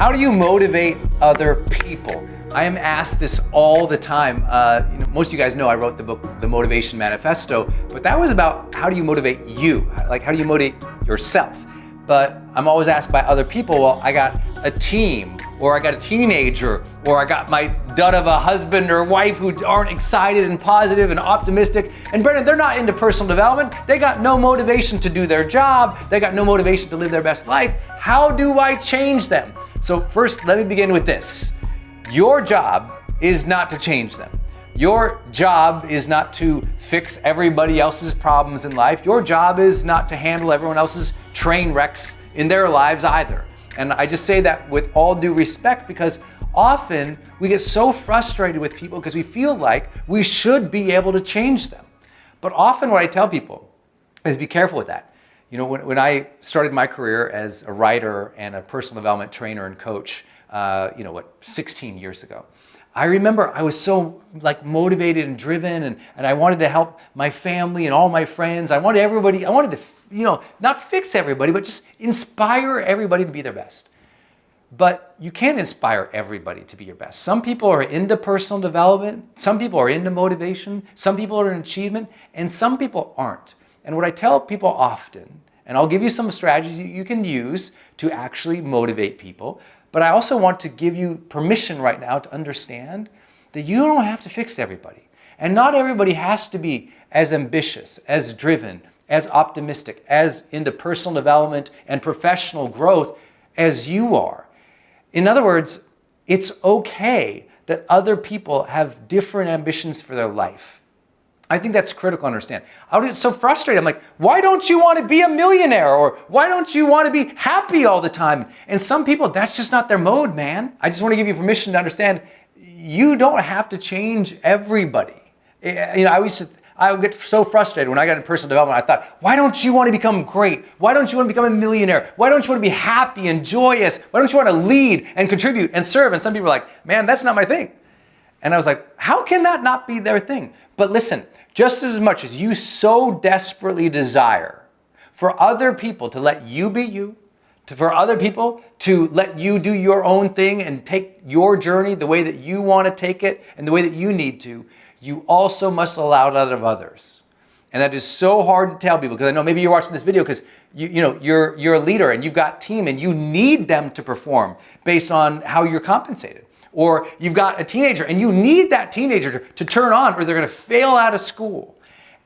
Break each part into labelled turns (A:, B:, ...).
A: How do you motivate other people? I am asked this all the time. Most of you guys know I wrote the book, The Motivation Manifesto, but that was about how do you motivate you? Like, how do you motivate yourself? But I'm always asked by other people, well, I got a team, or I got a teenager, or I got my dud of a husband or wife who aren't excited and positive and optimistic. And Brendon, they're not into personal development. They got no motivation to do their job. They got no motivation to live their best life. How do I change them? So first, let me begin with this. Your job is not to change them. Your job is not to fix everybody else's problems in life. Your job is not to handle everyone else's train wrecks in their lives either. And I just say that with all due respect because often we get so frustrated with people because we feel like we should be able to change them. But often what I tell people is be careful with that. You know, when I started my career as a writer and a personal development trainer and coach, 16 years ago, I remember I was so motivated and driven and I wanted to help my family and all my friends. I wanted to, not fix everybody, but just inspire everybody to be their best. But you can't inspire everybody to be your best. Some people are into personal development, some people are into motivation, some people are in achievement, and some people aren't. And what I tell people often, and I'll give you some strategies you can use to actually motivate people, but I also want to give you permission right now to understand that you don't have to fix everybody. And not everybody has to be as ambitious, as driven, as optimistic, as into personal development and professional growth as you are. In other words, it's okay that other people have different ambitions for their life. I think that's critical to understand. I was so frustrated. I'm like, why don't you want to be a millionaire? Or why don't you want to be happy all the time? And some people, that's just not their mode, man. I just want to give you permission to understand you don't have to change everybody. I would get so frustrated when I got into personal development. I thought, why don't you want to become great? Why don't you want to become a millionaire? Why don't you want to be happy and joyous? Why don't you want to lead and contribute and serve? And some people are like, man, that's not my thing. And I was like, how can that not be their thing? But listen, just as much as you so desperately desire for other people to let you be you, for other people to let you do your own thing and take your journey the way that you want to take it and the way that you need to, you also must allow that of others. And that is so hard to tell people because I know maybe you're watching this video because you're a leader and you've got a team and you need them to perform based on how you're compensated. Or you've got a teenager and you need that teenager to turn on or they're going to fail out of school.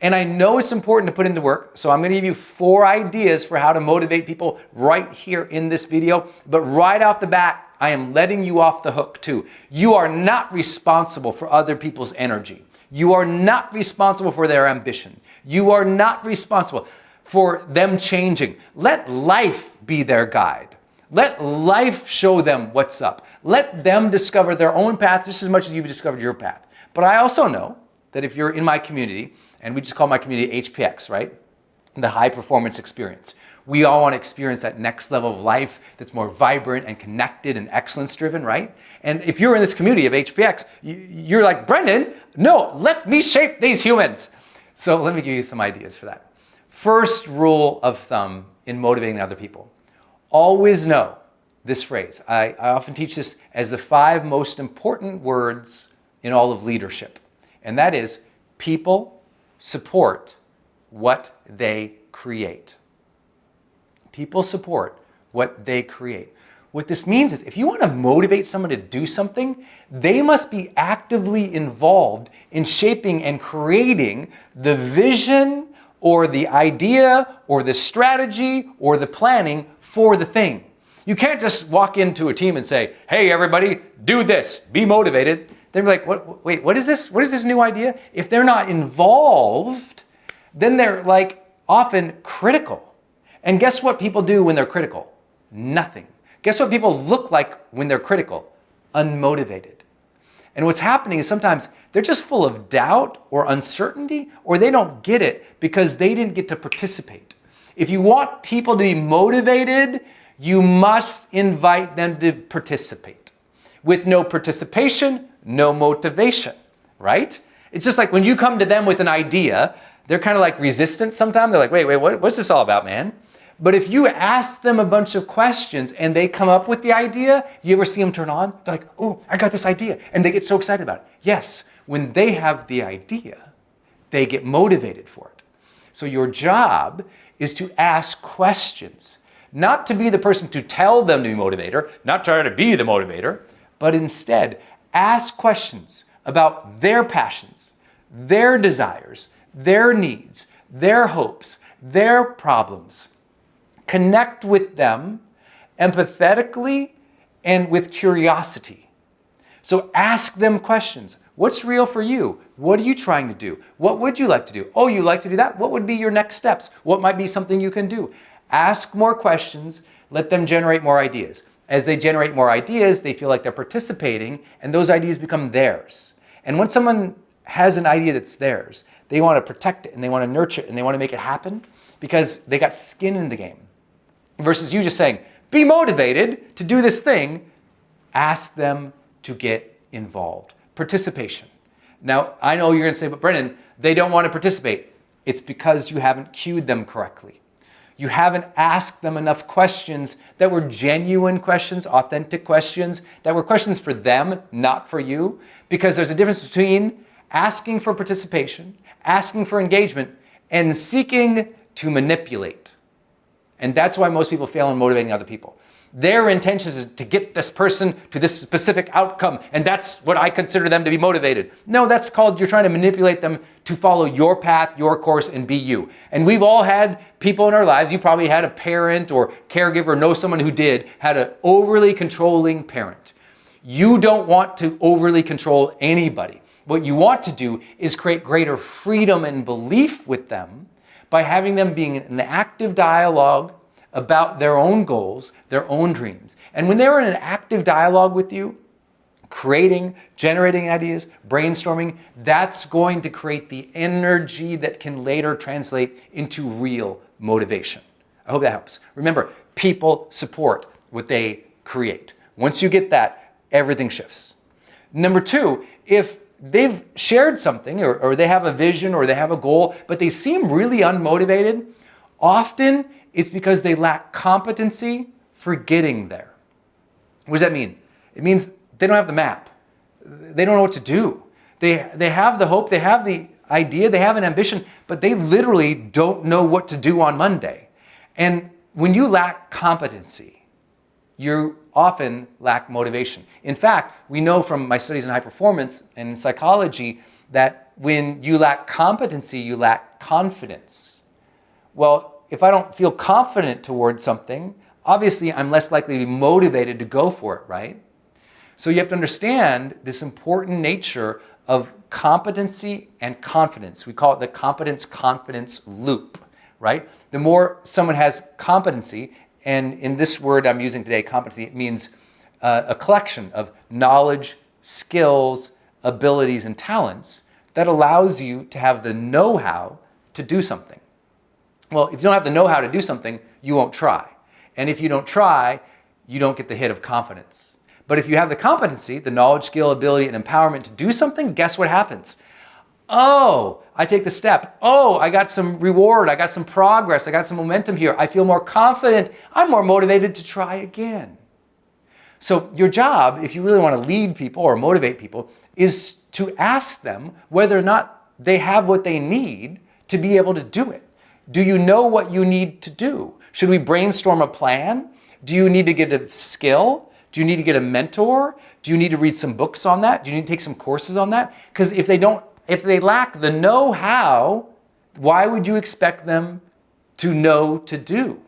A: And I know it's important to put into work, so I'm going to give you 4 ideas for how to motivate people right here in this video. But right off the bat, I am letting you off the hook too. You are not responsible for other people's energy. You are not responsible for their ambition. You are not responsible for them changing. Let life be their guide. Let life show them what's up. Let them discover their own path just as much as you've discovered your path. But I also know that if you're in my community, and we just call my community HPX, right? The high performance experience. We all want to experience that next level of life that's more vibrant and connected and excellence driven, right? And if you're in this community of HPX, you're like, Brendon, no, let me shape these humans. So let me give you some ideas for that. First rule of thumb in motivating other people. Always know this phrase. I often teach this as the 5 most important words in all of leadership. And that is, people support what they create. People support what they create. What this means is if you want to motivate someone to do something, they must be actively involved in shaping and creating the vision or the idea or the strategy or the planning for the thing. You can't just walk into a team and say, hey, everybody, do this, be motivated. They're like, what is this? What is this new idea? If they're not involved, then they're often critical. And guess what people do when they're critical? Nothing. Guess what people look like when they're critical? Unmotivated. And what's happening is sometimes they're just full of doubt or uncertainty, or they don't get it because they didn't get to participate. If you want people to be motivated, you must invite them to participate. With no participation, no motivation, right? It's just like when you come to them with an idea, they're kind of like resistant sometimes. They're like, wait, what's this all about, man? But if you ask them a bunch of questions and they come up with the idea, you ever see them turn on? They're like, oh, I got this idea. And they get so excited about it. Yes, when they have the idea, they get motivated for it. So your job is to ask questions, not to be the person to tell them to be motivator, not try to be the motivator, but instead ask questions about their passions, their desires, their needs, their hopes, their problems. Connect with them empathetically and with curiosity. So ask them questions. What's real for you? What are you trying to do? What would you like to do? Oh, you like to do that? What would be your next steps? What might be something you can do? Ask more questions. Let them generate more ideas. As they generate more ideas, they feel like they're participating, and those ideas become theirs. And when someone has an idea that's theirs, they want to protect it, and they want to nurture it, and they want to make it happen because they got skin in the game. Versus you just saying, be motivated to do this thing. Ask them to get involved. Participation. Now, I know you're going to say, but Brendon, they don't want to participate. It's because you haven't cued them correctly. You haven't asked them enough questions that were genuine questions, authentic questions, that were questions for them, not for you. Because there's a difference between asking for participation, asking for engagement, and seeking to manipulate. And that's why most people fail in motivating other people. Their intention is to get this person to this specific outcome, and that's what I consider them to be motivated. No, that's called you're trying to manipulate them to follow your path, your course, and be you. And we've all had people in our lives, you probably had a parent or caregiver, know someone who had an overly controlling parent. You don't want to overly control anybody. What you want to do is create greater freedom and belief with them by having them being in an active dialogue about their own goals, their own dreams. And when they're in an active dialogue with you, creating, generating ideas, brainstorming, that's going to create the energy that can later translate into real motivation. I hope that helps. Remember, people support what they create. Once you get that, everything shifts. Number two, if they've shared something or they have a vision or they have a goal, but they seem really unmotivated, often it's because they lack competency for getting there. What does that mean? It means they don't have the map. They don't know what to do. They have the hope, they have the idea, they have an ambition, but they literally don't know what to do on Monday. And when you lack competency, you often lack motivation. In fact, we know from my studies in high performance and in psychology that when you lack competency, you lack confidence. Well, if I don't feel confident towards something, obviously I'm less likely to be motivated to go for it, right? So you have to understand this important nature of competency and confidence. We call it the competence-confidence loop, right? The more someone has competency, and in this word I'm using today, competency, it means a collection of knowledge, skills, abilities, and talents that allows you to have the know-how to do something. Well, if you don't have the know-how to do something, you won't try. And if you don't try, you don't get the hit of confidence. But if you have the competency, the knowledge, skill, ability, and empowerment to do something, guess what happens? Oh, I take the step. Oh, I got some reward. I got some progress. I got some momentum here. I feel more confident. I'm more motivated to try again. So your job, if you really want to lead people or motivate people, is to ask them whether or not they have what they need to be able to do it. Do you know what you need to do? Should we brainstorm a plan? Do you need to get a skill? Do you need to get a mentor? Do you need to read some books on that? Do you need to take some courses on that? Because if they lack the know-how, why would you expect them to know to do?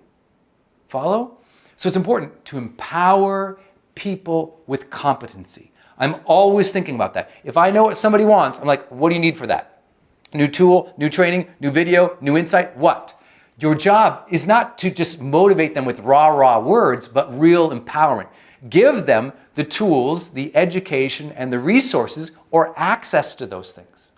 A: Follow? So it's important to empower people with competency. I'm always thinking about that. If I know what somebody wants, I'm like, what do you need for that? New tool, new training, new video, new insight, what? Your job is not to just motivate them with rah-rah words, but real empowerment. Give them the tools, the education, and the resources or access to those things.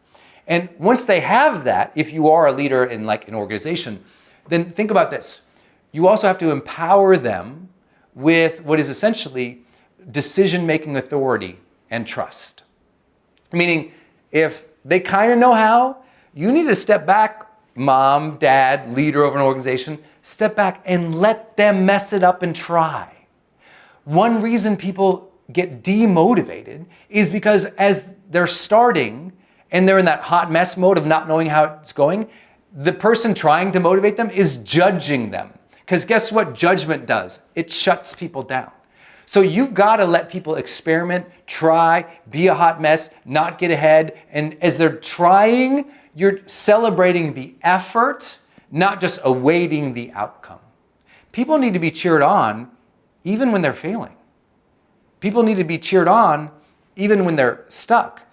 A: And once they have that, if you are a leader in like an organization, then think about this. You also have to empower them with what is essentially decision-making authority and trust. Meaning, if they kind of know how, you need to step back, mom, dad, leader of an organization, step back and let them mess it up and try. One reason people get demotivated is because as they're starting and they're in that hot mess mode of not knowing how it's going, the person trying to motivate them is judging them. Because guess what judgment does? It shuts people down. So you've got to let people experiment, try, be a hot mess, not get ahead. And as they're trying, you're celebrating the effort, not just awaiting the outcome. People need to be cheered on even when they're failing. People need to be cheered on even when they're stuck.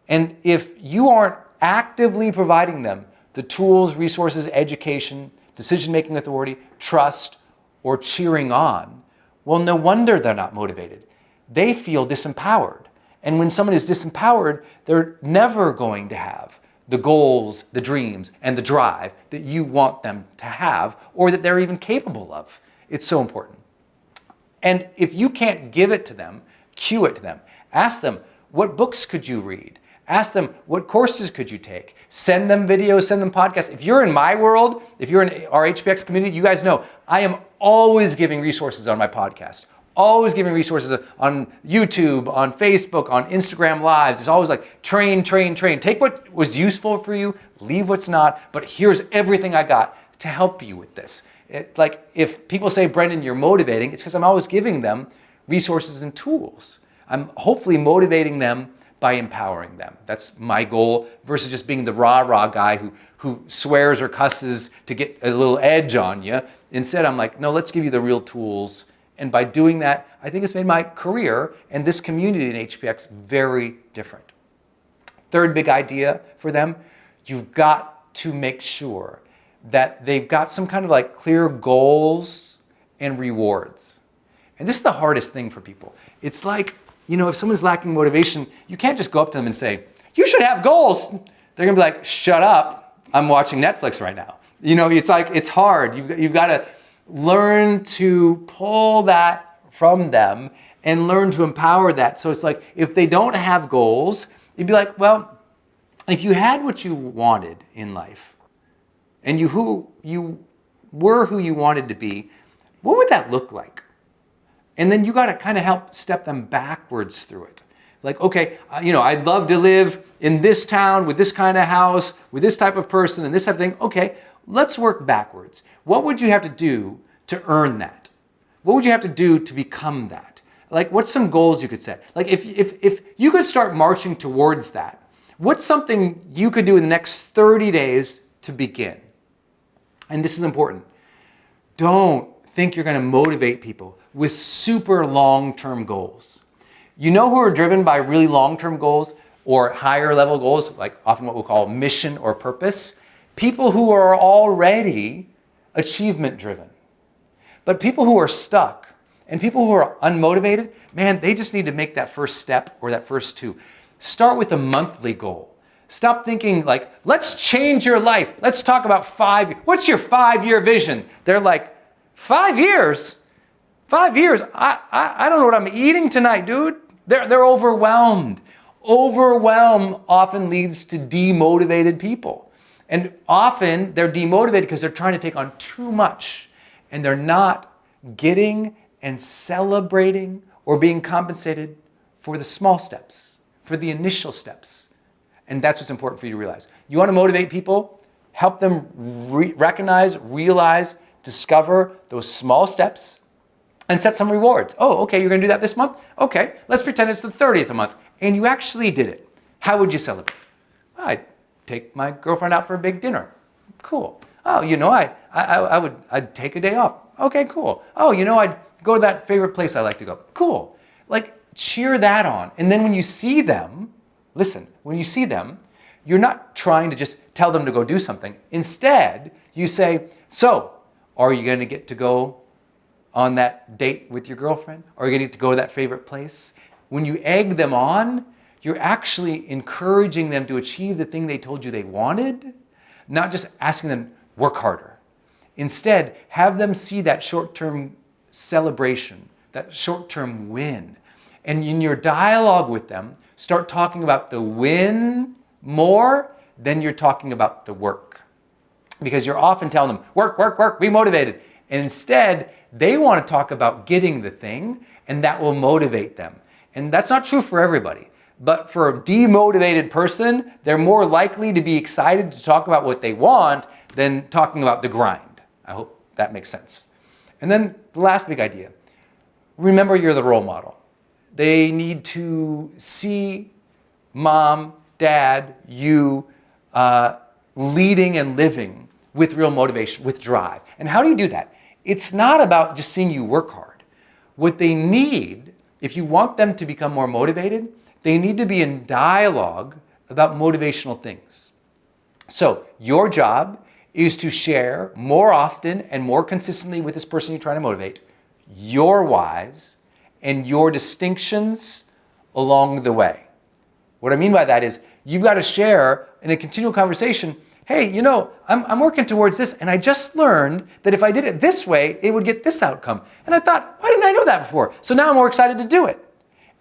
A: And if you aren't actively providing them the tools, resources, education, decision-making authority, trust, or cheering on, well, no wonder they're not motivated. They feel disempowered. And when someone is disempowered, they're never going to have the goals, the dreams, and the drive that you want them to have, or that they're even capable of. It's so important. And if you can't give it to them, cue it to them. Ask them, what books could you read? Ask them, what courses could you take? Send them videos, send them podcasts. If you're in my world, if you're in our HPX community, you guys know I am always giving resources on my podcast. Always giving resources on YouTube, on Facebook, on Instagram Lives. It's always like train, train, train. Take what was useful for you, leave what's not, but here's everything I got to help you with this. Like if people say, Brendon, you're motivating, it's because I'm always giving them resources and tools. I'm hopefully motivating them by empowering them. That's my goal versus just being the rah-rah guy who swears or cusses to get a little edge on you. Instead, I'm like, no, let's give you the real tools. And by doing that, I think it's made my career and this community in HPX very different. Third big idea for them, you've got to make sure that they've got some kind of like clear goals and rewards. And this is the hardest thing for people. It's like, you know, if someone's lacking motivation, you can't just go up to them and say, you should have goals. They're gonna be like, shut up, I'm watching Netflix right now. You know, it's like, it's hard. You've gotta learn to pull that from them and learn to empower that. So it's like, if they don't have goals, you'd be like, well, if you had what you wanted in life and you were who you wanted to be, what would that look like? And then you got to kind of help step them backwards through it. Like, okay, you know, I'd love to live in this town with this kind of house, with this type of person and this type of thing. Okay, let's work backwards. What would you have to do to earn that? What would you have to do to become that? Like, what's some goals you could set? Like, if you could start marching towards that, what's something you could do in the next 30 days to begin? And this is important. Don't think you're going to motivate people with super long-term goals. You know who are driven by really long-term goals or higher level goals, like often what we'll call mission or purpose? People who are already achievement driven. But people who are stuck and people who are unmotivated, man, they just need to make that first step or that first two. Start with a monthly goal. Stop thinking like, let's change your life. Let's talk about 5 years. What's your 5-year vision? They're like, 5 years? 5 years? I don't know what I'm eating tonight, dude. They're overwhelmed. Overwhelm often leads to demotivated people. And often they're demotivated because they're trying to take on too much and they're not getting and celebrating or being compensated for the small steps, for the initial steps. And that's what's important for you to realize. You want to motivate people, help them recognize, realize, discover those small steps and set some rewards. Oh, okay, you're gonna do that this month? Okay, let's pretend it's the 30th a month and you actually did it. How would you celebrate? I'd take my girlfriend out for a big dinner. Cool. Oh, you know, I'd take a day off. Okay, cool. Oh, you know, I'd go to that favorite place I like to go. Cool. Like, cheer that on. And then when you see them, listen, when you see them, you're not trying to just tell them to go do something. Instead, you say, so, are you gonna get to go on that date with your girlfriend? Are you gonna get to go to that favorite place? When you egg them on, you're actually encouraging them to achieve the thing they told you they wanted, not just asking them, work harder. Instead, have them see that short-term celebration, that short-term win. And in your dialogue with them, start talking about the win more than you're talking about the work. because you're often telling them, work, work, work, be motivated. And instead, they want to talk about getting the thing, and that will motivate them. And that's not true for everybody. But for a demotivated person, they're more likely to be excited to talk about what they want than talking about the grind. I hope that makes sense. And then the last big idea, remember you're the role model. They need to see mom, dad, you leading and living with real motivation, with drive. And how do you do that? It's not about just seeing you work hard. What they need, if you want them to become more motivated, they need to be in dialogue about motivational things. So your job is to share more often and more consistently with this person you're trying to motivate your whys and your distinctions along the way. What I mean by that is you've got to share in a continual conversation, hey, you know, I'm working towards this, and I just learned that if I did it this way, it would get this outcome. And I thought, why didn't I know that before? So now I'm more excited to do it.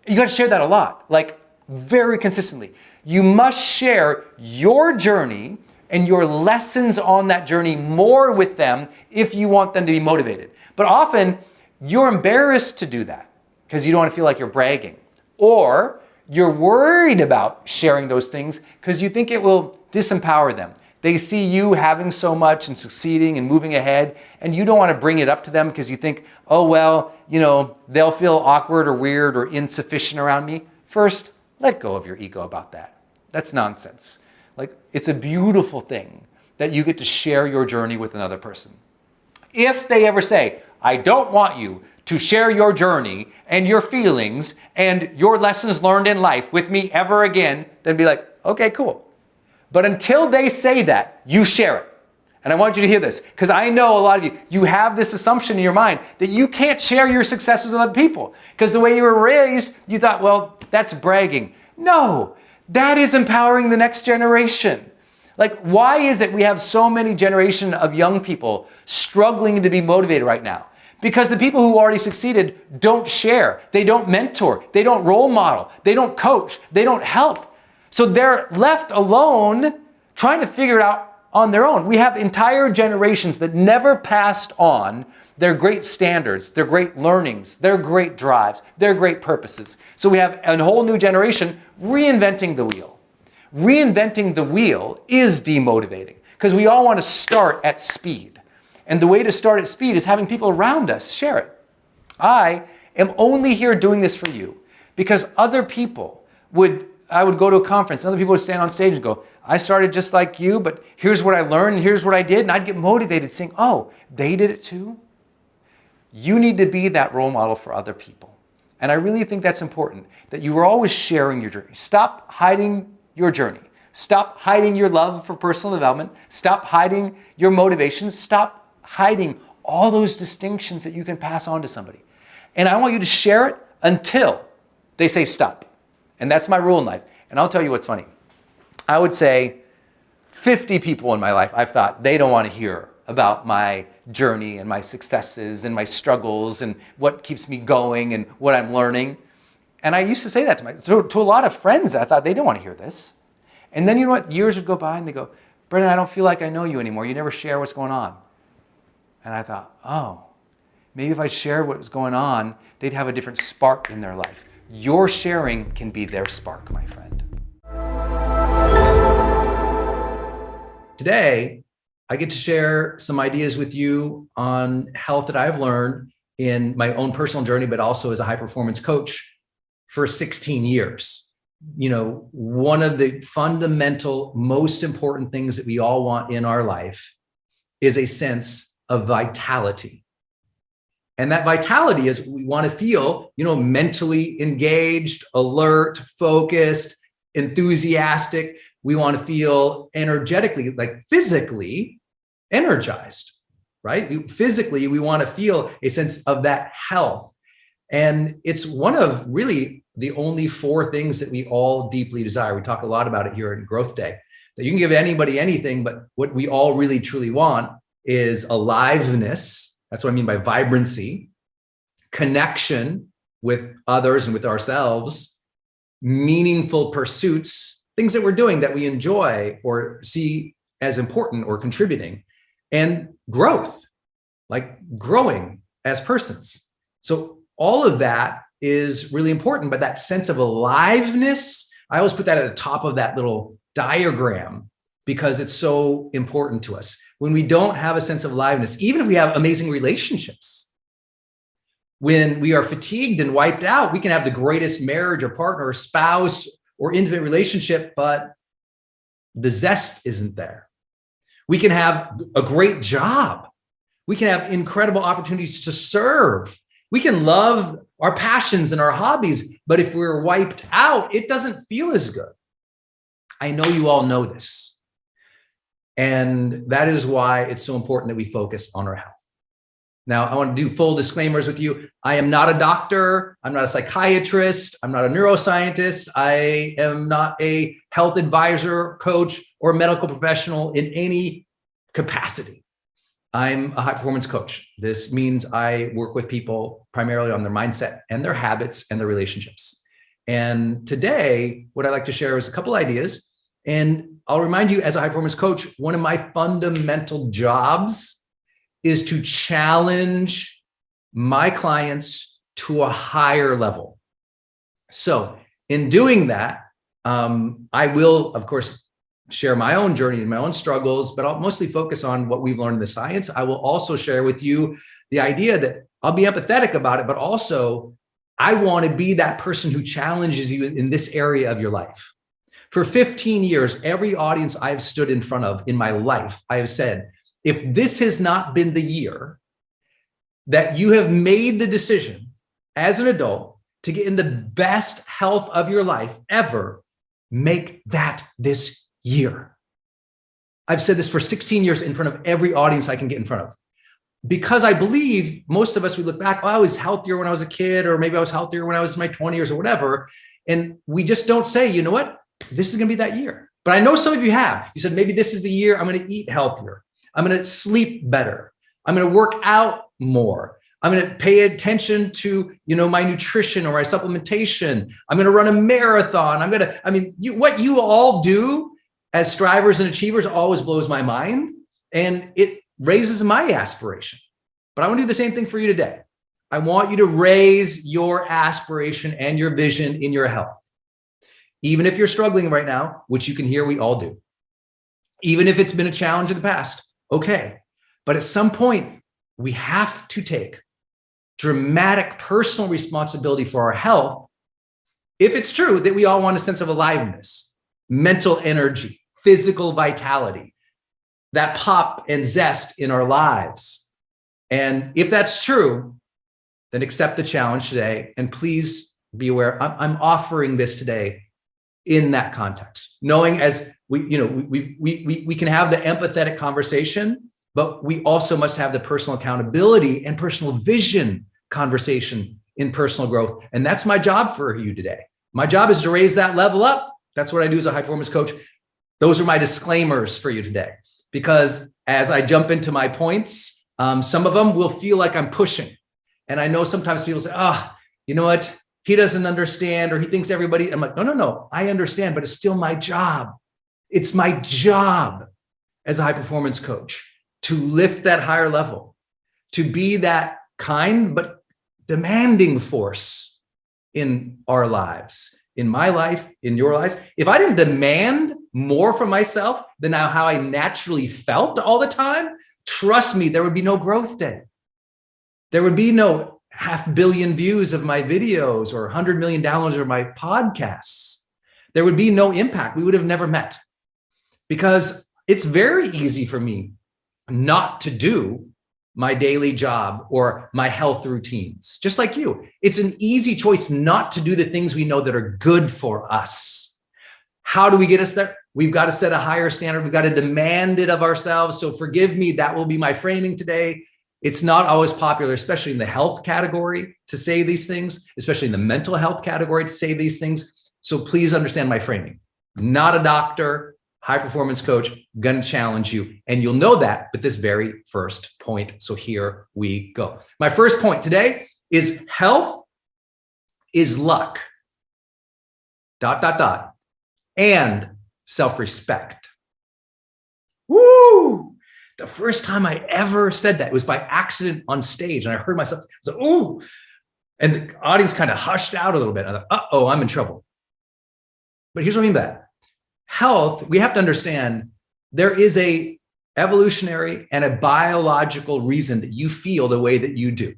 A: You got to share that a lot, like very consistently. You must share your journey and your lessons on that journey more with them if you want them to be motivated. But often you're embarrassed to do that because you don't want to feel like you're bragging, or you're worried about sharing those things because you think it will disempower them. They see you having so much and succeeding and moving ahead, and you don't want to bring it up to them because you think, oh, well, you know, they'll feel awkward or weird or insufficient around me. First, let go of your ego about that. That's nonsense. Like, it's a beautiful thing that you get to share your journey with another person. If they ever say, I don't want you to share your journey and your feelings and your lessons learned in life with me ever again, then be like, okay, cool. But until they say that, you share it. And I want you to hear this, because I know a lot of you have this assumption in your mind that you can't share your successes with other people. Because the way you were raised, you thought, well, that's bragging. No, that is empowering the next generation. Like, why is it we have so many generation of young people struggling to be motivated right now? Because the people who already succeeded don't share, they don't mentor, they don't role model, they don't coach, they don't help. So they're left alone trying to figure it out on their own. We have entire generations that never passed on their great standards, their great learnings, their great drives, their great purposes. So we have a whole new generation reinventing the wheel. Reinventing the wheel is demotivating because we all want to start at speed. And the way to start at speed is having people around us share it. I am only here doing this for you because other people I would go to a conference, and other people would stand on stage and go, I started just like you, but here's what I learned, and here's what I did. And I'd get motivated saying, oh, they did it too? You need to be that role model for other people. And I really think that's important, that you are always sharing your journey. Stop hiding your journey. Stop hiding your love for personal development. Stop hiding your motivations. Stop hiding all those distinctions that you can pass on to somebody. And I want you to share it until they say stop. And that's my rule in life. And I'll tell you what's funny. I would say 50 people in my life, I've thought they don't want to hear about my journey and my successes and my struggles and what keeps me going and what I'm learning. And I used to say that to a lot of friends. I thought they don't want to hear this. And then you know what? Years would go by and they go, Brendon, I don't feel like I know you anymore. You never share what's going on. And I thought, oh, maybe if I shared what was going on, they'd have a different spark in their life. Your sharing can be their spark, my friend. Today, I get to share some ideas with you on health that I've learned in my own personal journey, but also as a high-performance coach for 16 years. You know, one of the fundamental, most important things that we all want in our life is a sense of vitality. And that vitality is we want to feel, you know, mentally engaged, alert, focused, enthusiastic. We want to feel energetically, like physically energized, right? Physically, we want to feel a sense of that health. And it's one of really the only 4 things that we all deeply desire. We talk a lot about it here in GrowthDay, that you can give anybody anything, but what we all really truly want is aliveness. That's what I mean by vibrancy, connection with others and with ourselves, meaningful pursuits, things that we're doing that we enjoy or see as important or contributing, and growth, like growing as persons. So all of that is really important, but that sense of aliveness, I always put that at the top of that little diagram because it's so important to us. When we don't have a sense of aliveness, even if we have amazing relationships, when we are fatigued and wiped out, we can have the greatest marriage or partner or spouse or intimate relationship, but the zest isn't there. We can have a great job. We can have incredible opportunities to serve. We can love our passions and our hobbies, but if we're wiped out, it doesn't feel as good. I know you all know this. And that is why it's so important that we focus on our health. Now, I want to do full disclaimers with you. I am not a doctor. I'm not a psychiatrist. I'm not a neuroscientist. I am not a health advisor, coach, or medical professional in any capacity. I'm a high performance coach. This means I work with people primarily on their mindset and their habits and their relationships. And today, what I'd like to share is a couple ideas. And I'll remind you, as a high performance coach, one of my fundamental jobs is to challenge my clients to a higher level. So in doing that, I will, of course, share my own journey and my own struggles, but I'll mostly focus on what we've learned in the science. I will also share with you the idea that I'll be empathetic about it, but also I want to be that person who challenges you in this area of your life. For 15 years, every audience I've stood in front of in my life, I have said, if this has not been the year that you have made the decision as an adult to get in the best health of your life ever, make that this year. I've said this for 16 years in front of every audience I can get in front of. Because I believe most of us, we look back, oh, I was healthier when I was a kid, or maybe I was healthier when I was in my 20s or whatever. And we just don't say, you know what, this is going to be that year. But I know some of you have. You said, maybe this is the year I'm going to eat healthier. I'm going to sleep better. I'm going to work out more. I'm going to pay attention to, my nutrition or my supplementation. I'm going to run a marathon. What you all do as strivers and achievers always blows my mind, and it raises my aspiration. But I want to do the same thing for you today. I want you to raise your aspiration and your vision in your health. Even if you're struggling right now, which you can hear we all do. Even if it's been a challenge in the past, okay. But at some point, we have to take dramatic personal responsibility for our health if it's true that we all want a sense of aliveness, mental energy, physical vitality, that pop and zest in our lives. And if that's true, then accept the challenge today. And please be aware, I'm offering this today in that context, knowing as we can have the empathetic conversation, but we also must have the personal accountability and personal vision conversation in personal growth. And that's my job for you today. My job is to raise that level up. That's what I do as a high performance coach. Those are my disclaimers for you today, because as I jump into my points, some of them will feel like I'm pushing. And I know sometimes people say, you know what? He doesn't understand, or he thinks everybody, I'm like, no, I understand, but it's still my job. It's my job as a high performance coach to lift that higher level, to be that kind, but demanding force in our lives, in my life, in your lives. If I didn't demand more from myself than how I naturally felt all the time, trust me, there would be no growth day. There would be no 500 million views of my videos or 100 million downloads of my podcasts. There would be no impact. We would have never met, because it's very easy for me not to do my daily job or my health routines, just like you. It's an easy choice not to do the things we know that are good for us. How do we get us there? We've got to set a higher standard. We've got to demand it of ourselves. So forgive me, that will be my framing today. It's not always popular, especially in the health category, to say these things, especially in the mental health category, to say these things. So please understand my framing. Not a doctor, high performance coach, gonna challenge you. And you'll know that with this very first point. So here we go. My first point today is health is luck, ... and self-respect. Woo! The first time I ever said that, it was by accident on stage. And I heard myself, I was like, ooh. And the audience kind of hushed out a little bit. I thought, uh-oh, I'm in trouble. But here's what I mean by that. Health, we have to understand there is a evolutionary and a biological reason that you feel the way that you do,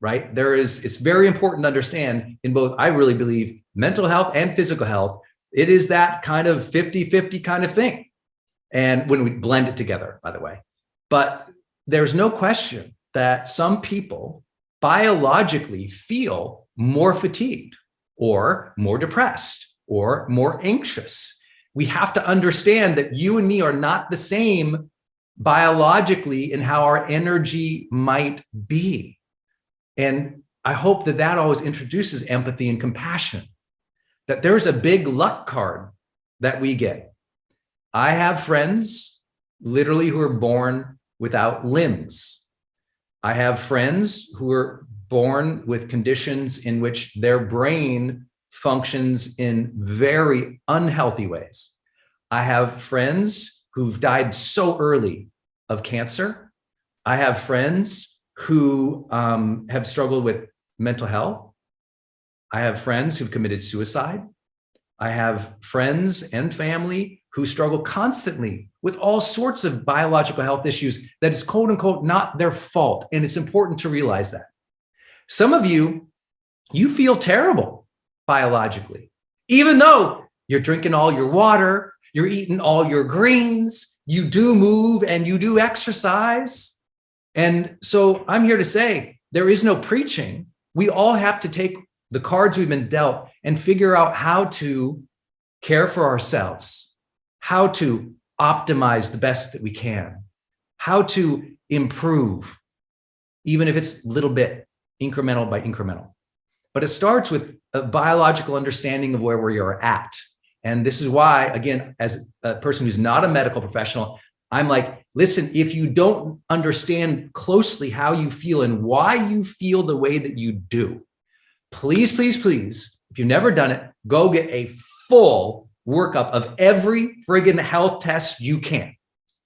A: right? It's very important to understand in both, I really believe, mental health and physical health, it is that kind of 50-50 kind of thing. And when we blend it together, by the way, but there's no question that some people biologically feel more fatigued or more depressed or more anxious. We have to understand that you and me are not the same biologically in how our energy might be. And I hope that that always introduces empathy and compassion, that there's a big luck card that we get. I have friends literally who are born without limbs. I have friends who are born with conditions in which their brain functions in very unhealthy ways. I have friends who've died so early of cancer. I have friends who have struggled with mental health. I have friends who've committed suicide. I have friends and family who struggle constantly with all sorts of biological health issues that is quote unquote not their fault. And it's important to realize that. Some of you feel terrible biologically, even though you're drinking all your water, you're eating all your greens, you do move and you do exercise. And so I'm here to say there is no preaching. We all have to take the cards we've been dealt and figure out how to care for ourselves, how to optimize the best that we can, how to improve, even if it's a little bit, incremental by incremental. But it starts with a biological understanding of where we are at. And this is why, again, as a person who's not a medical professional, I'm like, listen, if you don't understand closely how you feel and why you feel the way that you do, please, please, please, if you've never done it, go get a full workup of every friggin' health test you can.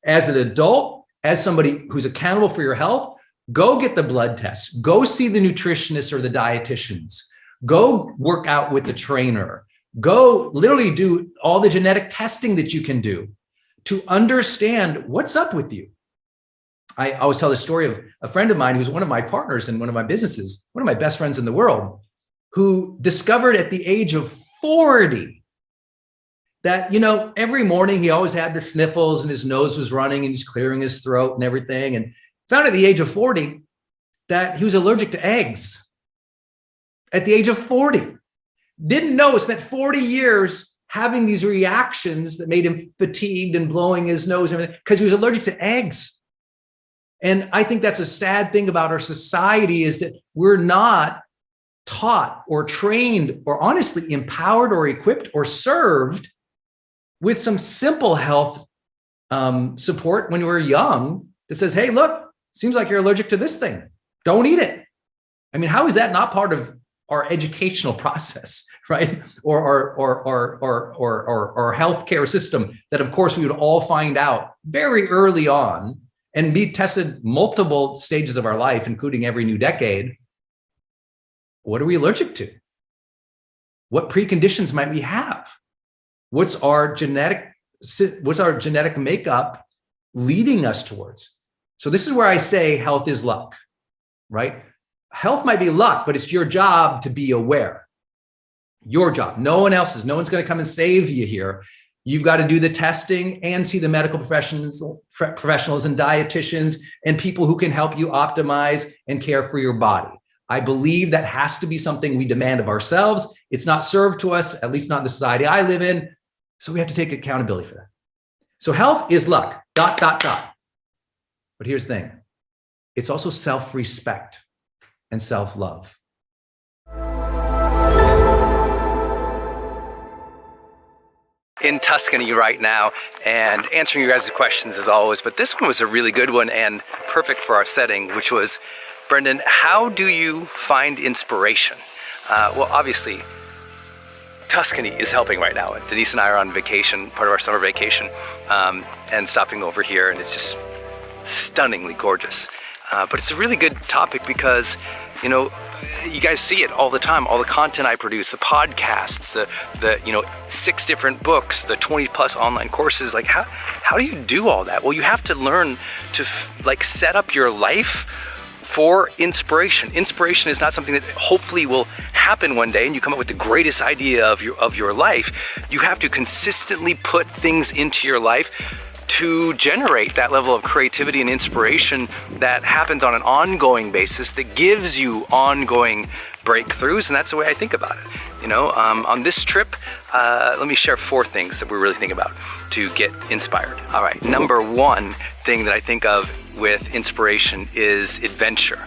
A: As an adult, as somebody who's accountable for your health, go get the blood tests, go see the nutritionists or the dietitians, go work out with the trainer, go literally do all the genetic testing that you can do to understand what's up with you. I always tell the story of a friend of mine who's one of my partners in one of my businesses, one of my best friends in the world, who discovered at the age of 40 that, every morning he always had the sniffles and his nose was running and he's clearing his throat and everything. And found at the age of 40 that he was allergic to eggs. At the age of 40. Didn't know, spent 40 years having these reactions that made him fatigued and blowing his nose and everything because he was allergic to eggs. And I think that's a sad thing about our society is that we're not taught or trained or honestly empowered or equipped or served with some simple health support when we're young that says, hey, look, seems like you're allergic to this thing. Don't eat it. I mean, how is that not part of our educational process, right? Or our healthcare system that, of course, we would all find out very early on and be tested multiple stages of our life, including every new decade. What are we allergic to? What preconditions might we have? What's our genetic makeup leading us towards? So this is where I say health is luck, right? Health might be luck, but it's your job to be aware. Your job, no one else's. No one's going to come and save you here. You've got to do the testing and see the medical professionals and dietitians and people who can help you optimize and care for your body. I believe that has to be something we demand of ourselves. It's not served to us, at least not in the society I live in. So we have to take accountability for that. So health is luck, ... But here's the thing. It's also self-respect and self-love. In Tuscany right now and answering your guys' questions as always, but this one was a really good one and perfect for our setting, which was, Brendon, how do you find inspiration? Well, obviously, Tuscany is helping right now. Denise and I are on vacation, part of our summer vacation, and stopping over here, and it's just stunningly gorgeous. But it's a really good topic because, you know, you guys see it all the time, all the content I produce, the podcasts, the 6 different books, the 20+ online courses. Like, how do you do all that? Well, you have to learn to like set up your life for inspiration. Inspiration is not something that hopefully will happen one day and you come up with the greatest idea of your life. You have to consistently put things into your life to generate that level of creativity and inspiration that happens on an ongoing basis, that gives you ongoing breakthroughs. And that's the way I think about it. You know, on this trip, let me share 4 things that we're really thinking about to get inspired. All right, number 1 thing that I think of with inspiration is adventure.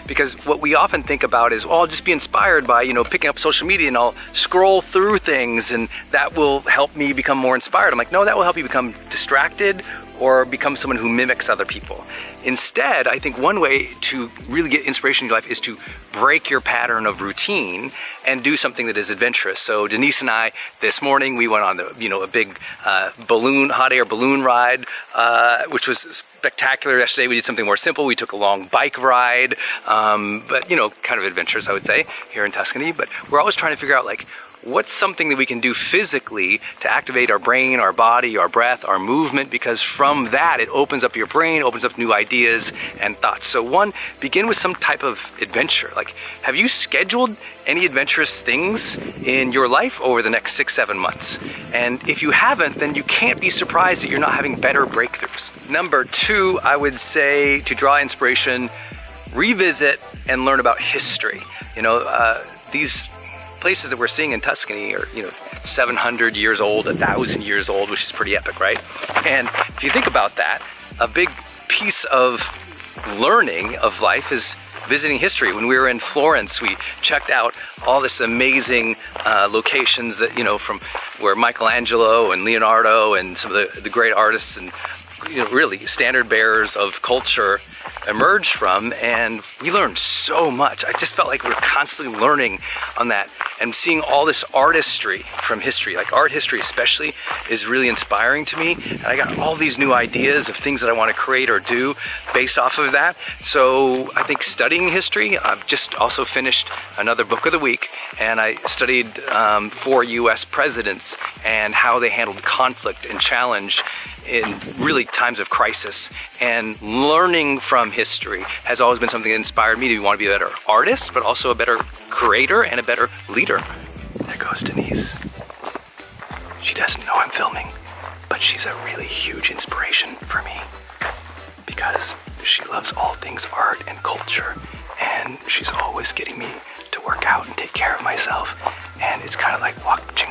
A: Because what we often think about is, well, I'll just be inspired by, you know, picking up social media and I'll scroll through things and that will help me become more inspired. I'm like, no, that will help you become distracted or become someone who mimics other people. Instead, I think one way to really get inspiration in your life is to break your pattern of routine and do something that is adventurous. So Denise and I, this morning, we went on a big hot air balloon ride, which was spectacular. Yesterday we did something more simple. We took a long bike ride, but kind of adventurous, I would say, here in Tuscany. But we're always trying to figure out, like, what's something that we can do physically to activate our brain, our body, our breath, our movement, because from that it opens up your brain, opens up new ideas and thoughts. So 1, begin with some type of adventure. Like, have you scheduled any adventurous things in your life over the next 6-7 months? And if you haven't, then you can't be surprised that you're not having better breakthroughs. Number 2, I would say, to draw inspiration, revisit and learn about history. These places that we're seeing in Tuscany are, 700 years old, 1,000 years old, which is pretty epic, right? And if you think about that, a big piece of learning of life is visiting history. When we were in Florence, we checked out all this amazing locations that, from where Michelangelo and Leonardo and some of the great artists and really standard bearers of culture emerged from, and we learned so much. I just felt like we were constantly learning on that and seeing all this artistry from history. Like, art history especially is really inspiring to me, and I got all these new ideas of things that I want to create or do based off of that. So I think studying history, I've just also finished another book of the week, and I studied 4 US presidents and how they handled conflict and challenge in really times of crisis. And learning from history has always been something that inspired me to want to be a better artist, but also a better creator and a better leader. There goes Denise. She doesn't know I'm filming, but she's a really huge inspiration for me because she loves all things art and culture, and she's always getting me to work out and take care of myself. And it's kind of like watching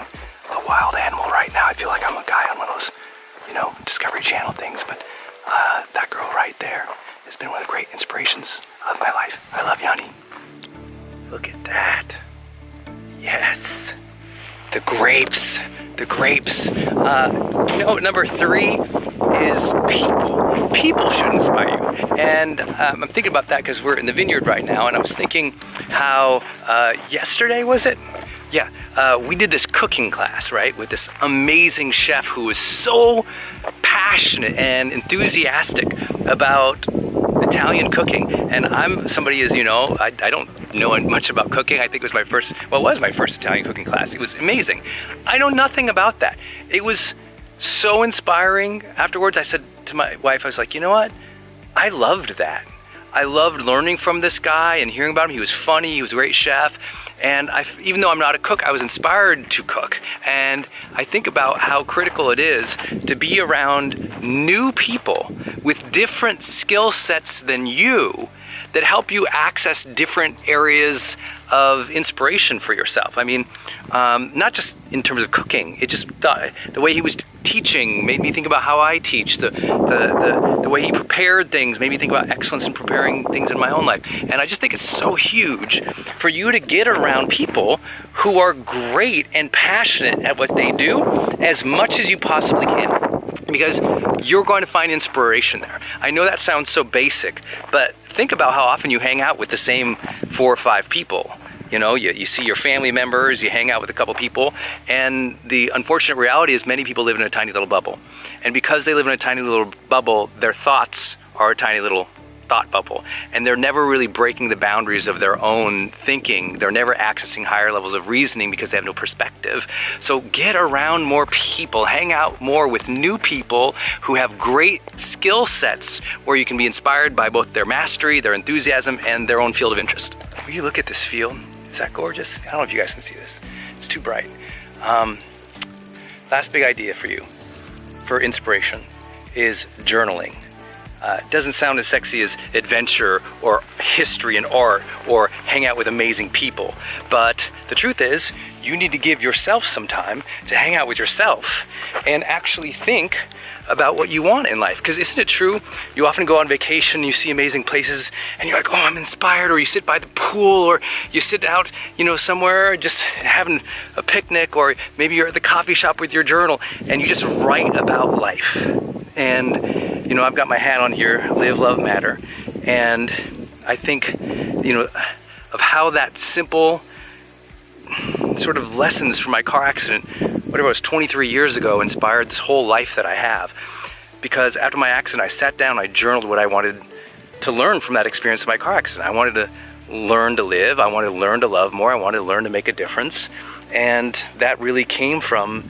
A: a wild animal right now. I feel like I'm a guy on one of those Discovery Channel things, but that girl right there has been one of the great inspirations of my life. I love you, honey. Look at that. Yes. The grapes. The grapes. Number 3 is people. People should inspire you. And I'm thinking about that because we're in the vineyard right now, and I was thinking how yesterday, was it? Yeah, we did this cooking class, right, with this amazing chef who was so passionate and enthusiastic about Italian cooking. And I'm somebody, as you know, I don't know much about cooking. I think it was my first Italian cooking class. It was amazing. I know nothing about that. It was so inspiring. Afterwards, I said to my wife, I was like, you know what? I loved that. I loved learning from this guy and hearing about him. He was funny, he was a great chef. And even though I'm not a cook, I was inspired to cook. And I think about how critical it is to be around new people with different skill sets than you that help you access different areas of inspiration for yourself. I mean, not just in terms of cooking. It just the way he was teaching made me think about how I teach. The way he prepared things made me think about excellence in preparing things in my own life. And I just think it's so huge for you to get around people who are great and passionate at what they do as much as you possibly can, because you're going to find inspiration there. I know that sounds so basic, but think about how often you hang out with the same 4 or 5 people.
B: You see your family members, you hang out with a couple people, and the unfortunate reality is many people live in a tiny little bubble. And because they live in a tiny little bubble, their thoughts are a tiny little thought bubble, and they're never really breaking the boundaries of their own thinking. They're never accessing higher levels of reasoning because they have no perspective. So get around more people, hang out more with new people who have great skill sets where you can be inspired by both their mastery, their enthusiasm, and their own field of interest. Will you look at this field? Is that gorgeous? I don't know if you guys can see this. It's too bright. Last big idea for you for inspiration is journaling. It doesn't sound as sexy as adventure or history and art or hang out with amazing people. But the truth is, you need to give yourself some time to hang out with yourself and actually think about what you want in life. Because isn't it true? You often go on vacation, you see amazing places, and you're like, oh, I'm inspired. Or you sit by the pool, or you sit out, somewhere just having a picnic, or maybe you're at the coffee shop with your journal, and you just write about life. And I've got my hat on here, Live, Love, Matter. And I think, of how that simple sort of lessons from my car accident, whatever it was, 23 years ago, inspired this whole life that I have. Because after my accident, I sat down, I journaled what I wanted to learn from that experience of my car accident. I wanted to learn to live, I wanted to learn to love more, I wanted to learn to make a difference. And that really came from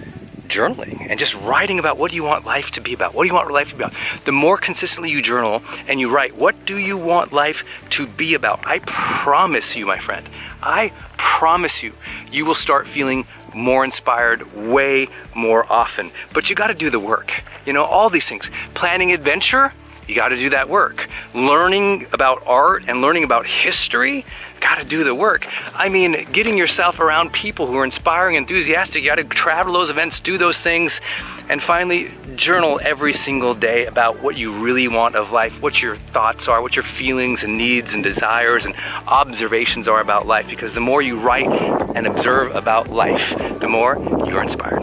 B: journaling and just writing about what do you want life to be about? What do you want life to be about? The more consistently you journal and you write, what do you want life to be about? I promise you, my friend, I promise you, you will start feeling more inspired way more often. But you got to do the work. All these things. Planning adventure, you got to do that work. Learning about art and learning about history, got to do the work. I mean, getting yourself around people who are inspiring, enthusiastic, you got to travel those events, do those things. And finally, journal every single day about what you really want of life, what your thoughts are, what your feelings and needs and desires and observations are about life. Because the more you write and observe about life, the more you're inspired.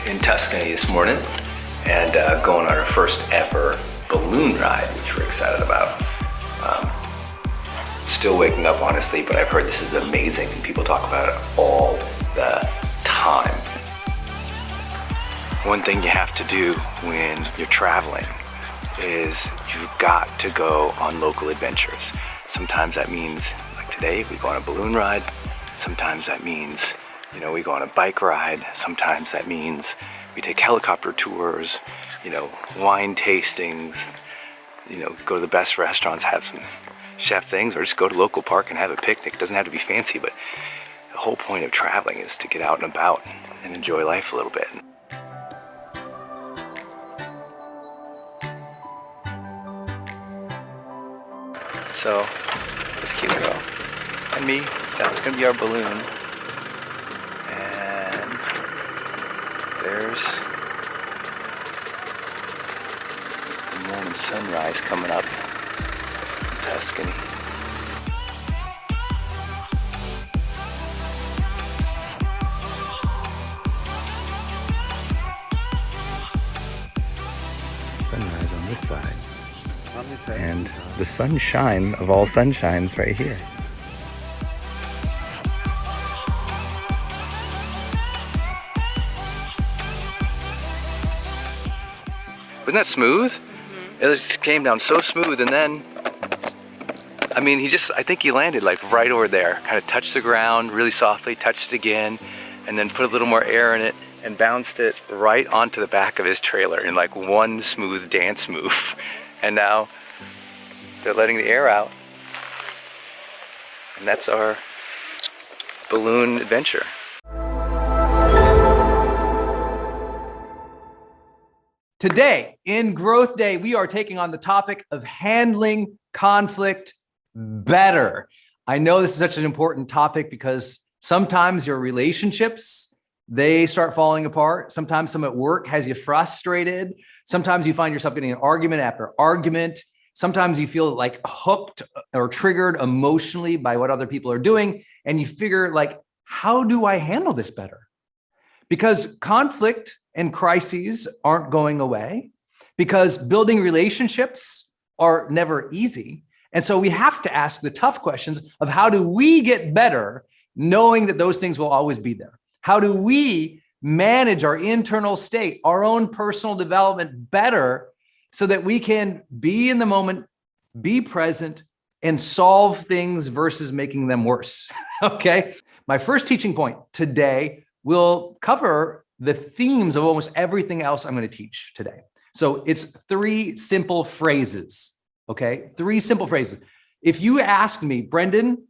B: In Tuscany this morning, and going on our first ever balloon ride, which we're excited about. Still waking up, honestly, but I've heard this is amazing. People talk about it all the time. One thing you have to do when you're traveling is you've got to go on local adventures. Sometimes that means, like today, we go on a balloon ride. Sometimes that means, we go on a bike ride. Sometimes that means we take helicopter tours, wine tastings, go to the best restaurants, have some chef things, or just go to local park and have a picnic. It doesn't have to be fancy, but the whole point of traveling is to get out and about and enjoy life a little bit. So, let's keep it going. And me, that's gonna be our balloon. And there's the morning sunrise coming up in Tuscany. Sunrise on this side. And the sunshine of all sunshines right here. Wasn't that smooth? Mm-hmm. It just came down so smooth, and then, I think he landed like right over there. Kind of touched the ground really softly, touched it again, and then put a little more air in it and bounced it right onto the back of his trailer in like one smooth dance move. And now they're letting the air out. And that's our balloon adventure.
A: Today in Growth Day, we are taking on the topic of handling conflict better. I know this is such an important topic because sometimes your relationships, they start falling apart. Sometimes some at work has you frustrated. Sometimes you find yourself getting an argument after argument. Sometimes you feel like hooked or triggered emotionally by what other people are doing. And you figure like, how do I handle this better? Because conflict and crises aren't going away, because building relationships are never easy. And so we have to ask the tough questions of how do we get better, knowing that those things will always be there? How do we manage our internal state, our own personal development better so that we can be in the moment, be present, and solve things versus making them worse? Okay. My first teaching point today will cover the themes of almost everything else I'm going to teach today. So it's 3 simple phrases. Okay. 3 simple phrases. If you ask me, Brendon,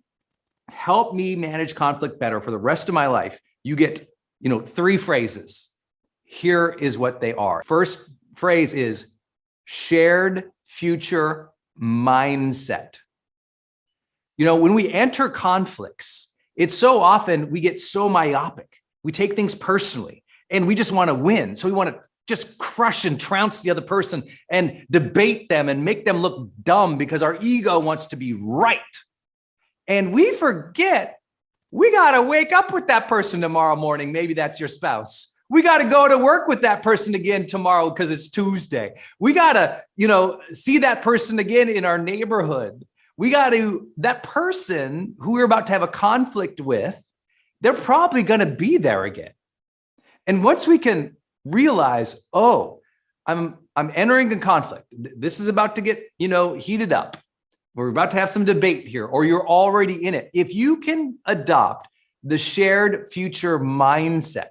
A: help me manage conflict better for the rest of my life, you get, 3 phrases. Here is what they are. First phrase is shared future mindset. When we enter conflicts, it's so often we get so myopic. We take things personally and we just want to win. So we want to just crush and trounce the other person and debate them and make them look dumb because our ego wants to be right. And we forget we got to wake up with that person tomorrow morning. Maybe that's your spouse. We got to go to work with that person again tomorrow because it's Tuesday. We got to, see that person again in our neighborhood. We got to, that person who we're about to have a conflict with, they're probably going to be there again. And once we can realize, oh, I'm entering a conflict. This is about to get, heated up. We're about to have some debate here, or you're already in it. If you can adopt the shared future mindset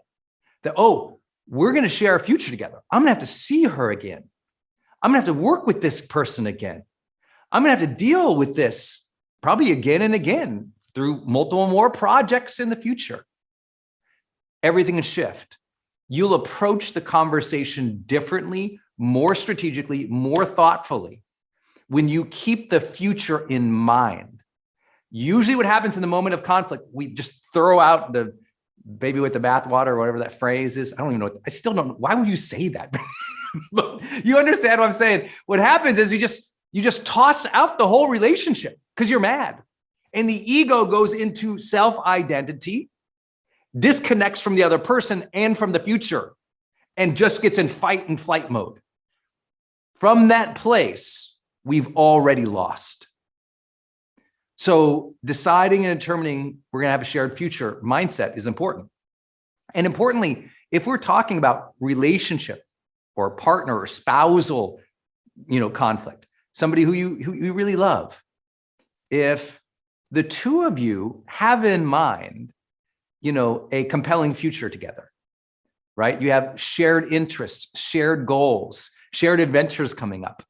A: that, oh, we're going to share a future together. I'm going to have to see her again. I'm going to have to work with this person again. I'm going to have to deal with this probably again and again through multiple more projects in the future. Everything will shift. You'll approach the conversation differently, more strategically, more thoughtfully when you keep the future in mind. Usually what happens in the moment of conflict, we just throw out the baby with the bathwater or whatever that phrase is. I don't even know. I still don't know. Why would you say that? But you understand what I'm saying? What happens is you just toss out the whole relationship because you're mad. And the ego goes into self-identity, disconnects from the other person and from the future, and just gets in fight and flight mode. From that place, we've already lost. So deciding and determining we're going to have a shared future mindset is important. And importantly, if we're talking about relationship or partner or spousal, conflict, somebody who you really love, if the two of you have in mind, a compelling future together, right? You have shared interests, shared goals, shared adventures coming up.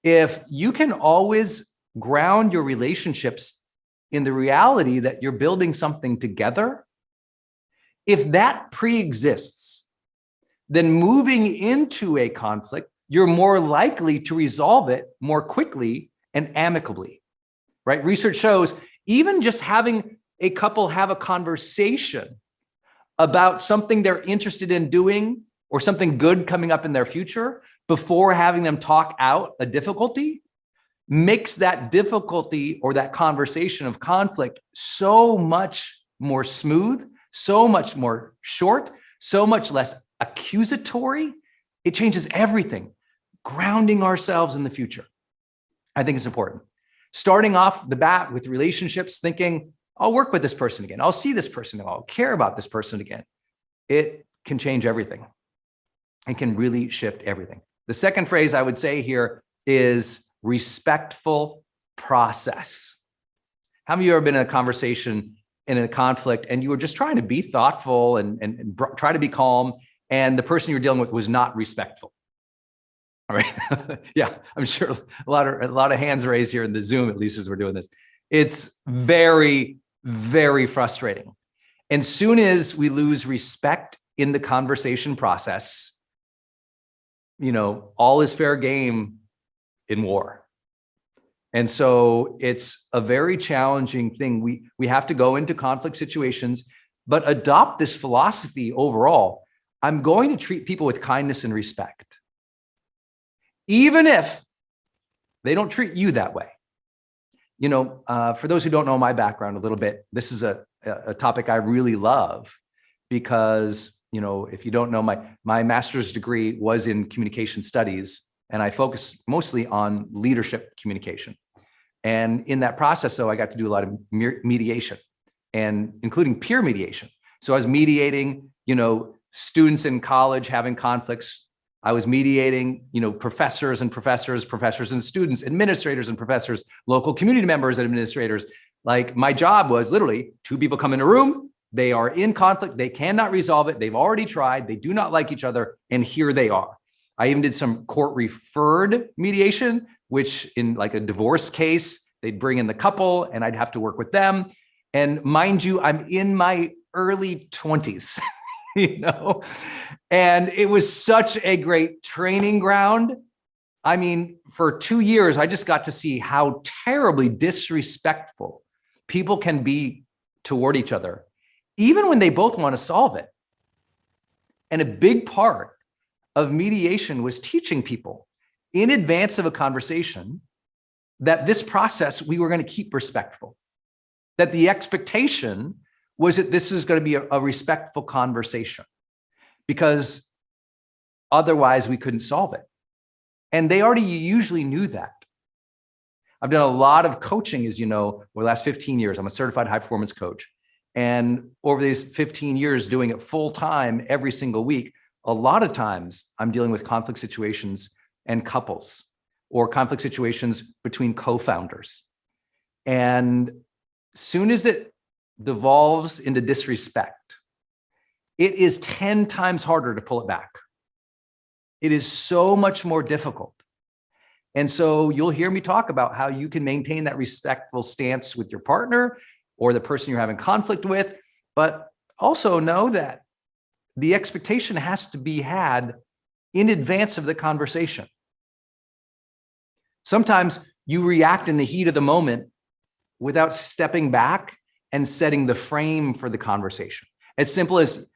A: If you can always ground your relationships in the reality that you're building something together, if that pre-exists, then moving into a conflict, you're more likely to resolve it more quickly and amicably, right? Research shows even just having a couple have a conversation about something they're interested in doing or something good coming up in their future before having them talk out a difficulty makes that difficulty or that conversation of conflict so much more smooth, so much more short, so much less accusatory. It changes everything. Grounding ourselves in the future, I think is important. Starting off the bat with relationships, thinking, I'll work with this person again. I'll see this person again. I'll care about this person again. It can change everything. It can really shift everything. The second phrase I would say here is respectful process. How many of you have ever been in a conversation, in a conflict, and you were just trying to be thoughtful and try to be calm, and the person you're dealing with was not respectful? All right. Yeah, I'm sure a lot of hands raised here in the Zoom, at least as we're doing this. It's very, very frustrating. And soon as we lose respect in the conversation process, all is fair game in war. And so it's a very challenging thing. We have to go into conflict situations, but adopt this philosophy overall. I'm going to treat people with kindness and respect, even if they don't treat you that way. For those who don't know my background a little bit, this is a topic I really love because, if you don't know, my master's degree was in communication studies, and I focus mostly on leadership communication. And in that process, though, I got to do a lot of mediation, and including peer mediation. So I was mediating, students in college having conflicts. I was mediating, professors and students, administrators and professors, local community members and administrators. Like, my job was literally, two people come in a room, they are in conflict, they cannot resolve it, they've already tried, they do not like each other, and here they are. I even did some court referred mediation, which in like a divorce case, they'd bring in the couple and I'd have to work with them. And mind you, I'm in my early 20s, and it was such a great training ground. I mean, for 2 years, I just got to see how terribly disrespectful people can be toward each other, even when they both want to solve it. And a big part of mediation was teaching people in advance of a conversation that this process, we were going to keep respectful, that the expectation was that this is going to be a respectful conversation, because otherwise we couldn't solve it. And they already usually knew that. I've done a lot of coaching, as you know, over the last 15 years. I'm a certified high performance coach. And over these 15 years doing it full time every single week, a lot of times I'm dealing with conflict situations and couples, or conflict situations between co-founders. And soon as it devolves into disrespect, it is 10 times harder to pull it back. It is so much more difficult. And so you'll hear me talk about how you can maintain that respectful stance with your partner or the person you're having conflict with, but also know that the expectation has to be had in advance of the conversation. Sometimes you react in the heat of the moment without stepping back and setting the frame for the conversation. As simple as,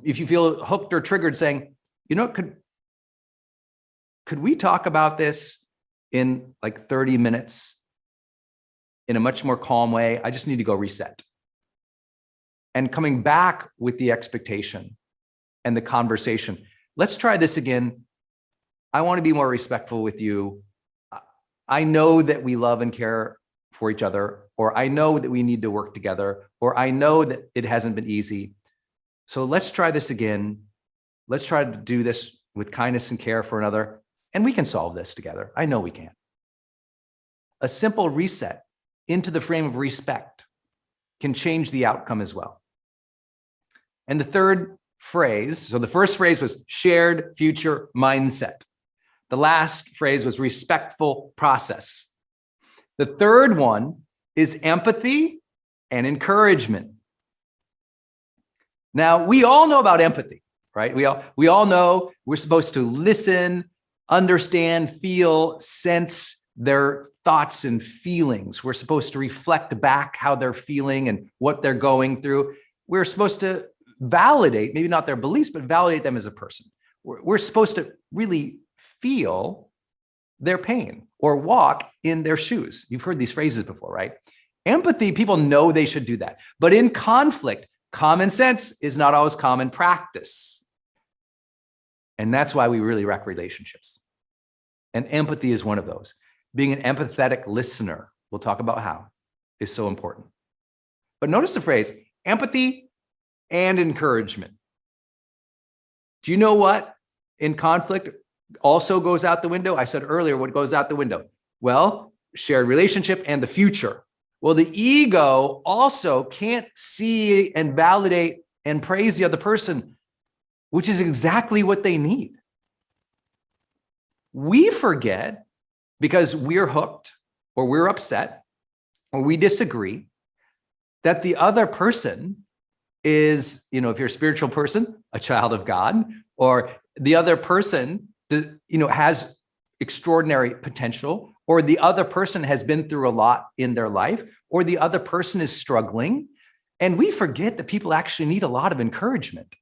A: if you feel hooked or triggered, saying, could we talk about this in like 30 minutes in a much more calm way? I just need to go reset. And coming back with the expectation and the conversation. Let's try this again. I want to be more respectful with you. I know that we love and care for each other, or I know that we need to work together, or I know that it hasn't been easy. So let's try this again. Let's try to do this with kindness and care for another, and we can solve this together. I know we can. A simple reset into the frame of respect can change the outcome as well. And the third phrase, so the first phrase was shared future mindset. The last phrase was respectful process. The third one is empathy and encouragement. Now, we all know about empathy, right? We all know we're supposed to listen, understand, feel, sense their thoughts and feelings. We're supposed to reflect back how they're feeling and what they're going through. We're supposed to validate, maybe not their beliefs, but validate them as a person. We're supposed to really feel their pain or walk in their shoes. You've heard these phrases before, right? Empathy, people know they should do that. But in conflict, common sense is not always common practice. And that's why we really wreck relationships. And empathy is one of those. Being an empathetic listener, we'll talk about how, is so important. But notice the phrase, empathy and encouragement. Do you know what in conflict also goes out the window? I said earlier, what goes out the window? Well, shared relationship and the future. Well, the ego also can't see and validate and praise the other person, which is exactly what they need. We forget because we're hooked or we're upset or we disagree that the other person is, if you're a spiritual person, a child of God, or the other person, has extraordinary potential, or the other person has been through a lot in their life, or the other person is struggling. And we forget that people actually need a lot of encouragement.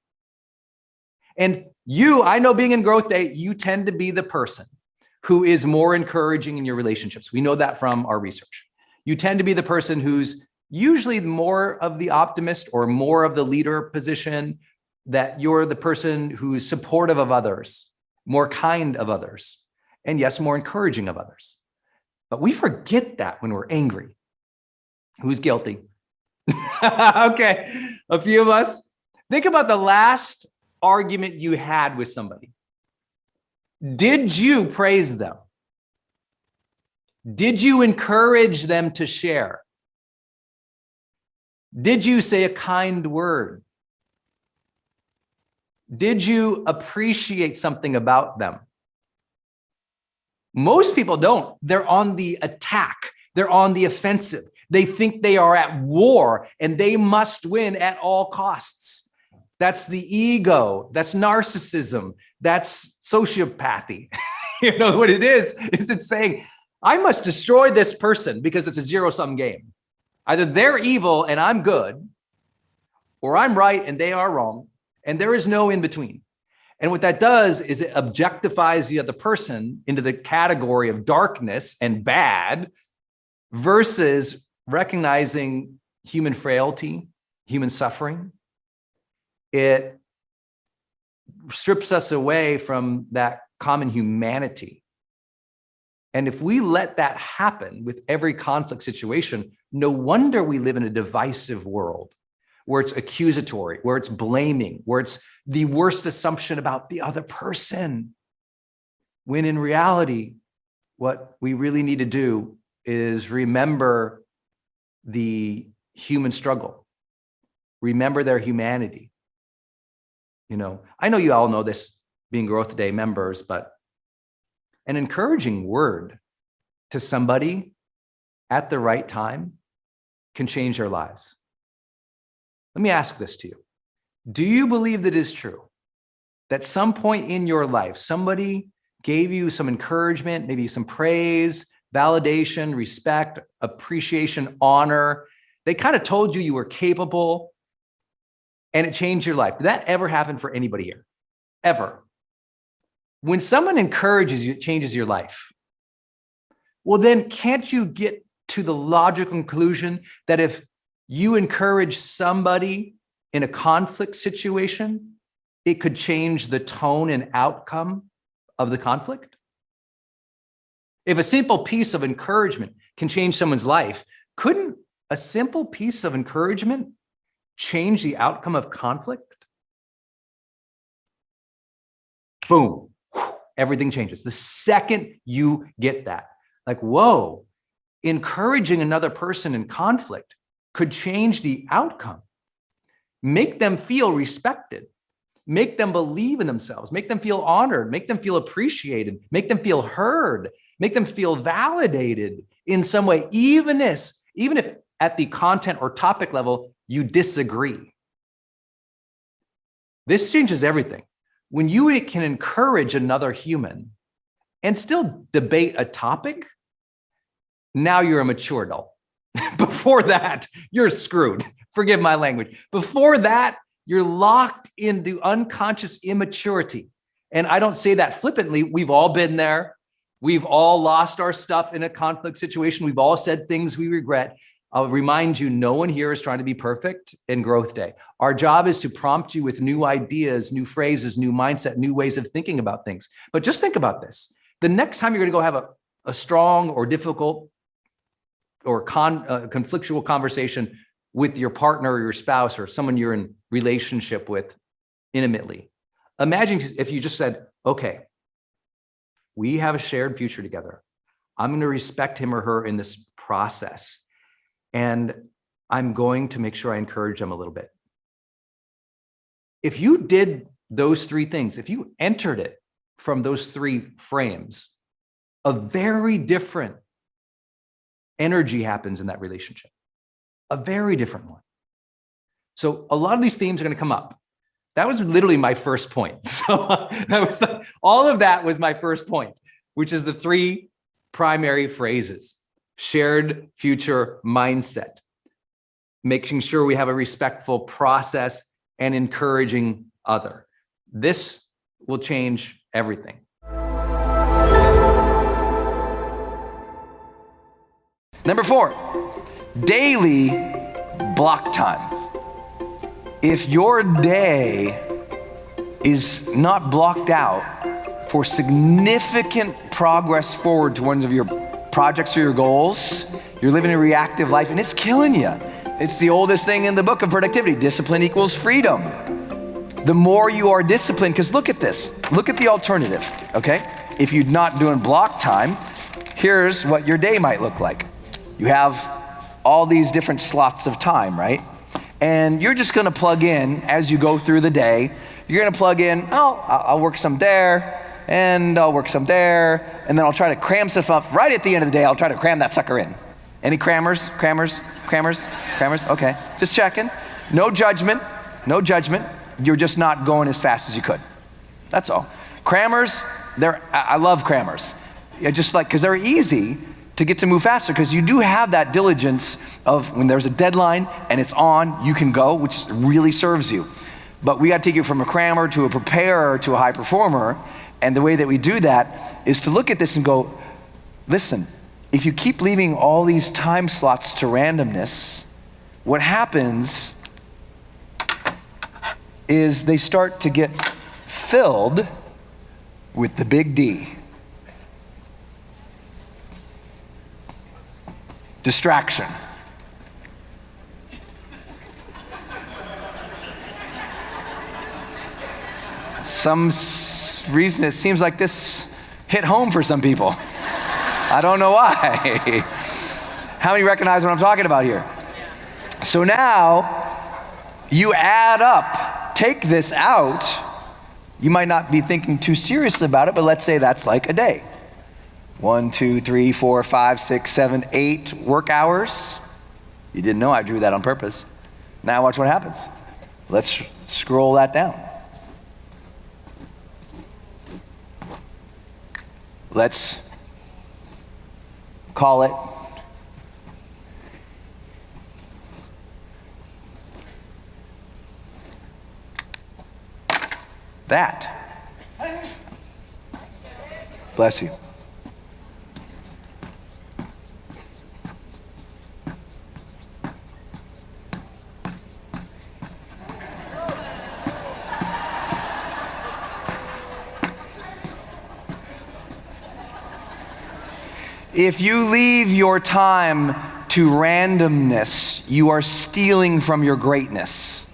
A: And I know being in GrowthDay, you tend to be the person who is more encouraging in your relationships. We know that from our research. You tend to be the person who's usually more of the optimist or more of the leader position, that you're the person who's supportive of others, more kind of others, and yes, more encouraging of others. But we forget that when we're angry. Who's guilty? Okay, a few of us. Think about the last argument you had with somebody. Did you praise them? Did you encourage them to share? Did you say a kind word? Did you appreciate something about them? Most people don't. They're on the attack. They're on the offensive. They think they are at war and they must win at all costs. That's the ego. That's narcissism. That's sociopathy. You know what it is it's saying, I must destroy this person because it's a zero-sum game. Either they're evil and I'm good, or I'm right and they are wrong, and there is no in between. And what that does is it objectifies the other person into the category of darkness and bad versus recognizing human frailty, human suffering. It strips us away from that common humanity. And if we let that happen with every conflict situation, no wonder we live in a divisive world where it's accusatory, where it's blaming, where it's the worst assumption about the other person. When in reality, what we really need to do is remember the human struggle, remember their humanity. You know, I know you all know this being GrowthDay members, but an encouraging word to somebody at the right time can change their lives. Let me ask this to you. Do you believe that it is true that some point in your life, somebody gave you some encouragement, maybe some praise, validation, respect, appreciation, honor? They kind of told you you were capable and it changed your life. Did that ever happen for anybody here? Ever? When someone encourages you, it changes your life. Well, then can't you get to the logical conclusion that if you encourage somebody in a conflict situation, it could change the tone and outcome of the conflict? If a simple piece of encouragement can change someone's life, couldn't a simple piece of encouragement change the outcome of conflict? Boom. Everything changes. The second you get that, like, whoa, encouraging another person in conflict could change the outcome, make them feel respected, make them believe in themselves, make them feel honored, make them feel appreciated, make them feel heard, make them feel validated in some way, even if at the content or topic level you disagree. This changes everything. When you can encourage another human and still debate a topic, now you're a mature adult. Before that, you're screwed. Forgive my language. Before that, you're locked into unconscious immaturity. And I don't say that flippantly. We've all been there. We've all lost our stuff in a conflict situation. We've all said things we regret. I'll remind you, no one here is trying to be perfect in GrowthDay. Our job is to prompt you with new ideas, new phrases, new mindset, new ways of thinking about things. But just think about this. The next time you're going to go have a strong or difficult or conflictual conversation with your partner or your spouse or someone you're in relationship with intimately, imagine if you just said, okay, we have a shared future together. I'm going to respect him or her in this process. And I'm going to make sure I encourage them a little bit. If you did those three things, if you entered it from those three frames, a very different energy happens in that relationship, a very different one. So a lot of these themes are going to come up. That was literally my first point. So all of that was my first point, which is the three primary phrases. Shared future mindset, making sure we have a respectful process and encouraging other. This will change everything.
C: Number 4, daily block time. If your day is not blocked out for significant progress forward to one of your projects or your goals, you're living a reactive life and it's killing you. It's the oldest thing in the book of productivity. Discipline equals freedom. The more you are disciplined, because look at this. Look at the alternative, okay? If you're not doing block time, here's what your day might look like. You have all these different slots of time, right? And you're just gonna plug in as you go through the day. You're gonna plug in, I'll work some there, and I'll work some there, and then I'll try to cram stuff up. Right at the end of the day, I'll try to cram that sucker in. Any crammers? Okay, just checking. No judgment. You're just not going as fast as you could. That's all. Crammers, I love crammers. Just like, because they're easy to get to move faster, because you do have that diligence of when there's a deadline and it's on, you can go, which really serves you. But we got to take you from a crammer to a preparer to a high performer. And the way that we do that is to look at this and go, listen, if you keep leaving all these time slots to randomness, what happens is they start to get filled with the big D. Distraction. Some reason it seems like this hit home for some people. I don't know why. How many recognize what I'm talking about here? So now you add up, take this out. You might not be thinking too seriously about it, but let's say that's like a day. 1, 2, 3, 4, 5, 6, 7, 8 work hours. You didn't know I drew that on purpose. Now watch what happens. Let's scroll that down. Let's call it that. Bless you. If you leave your time to randomness, you are stealing from your greatness.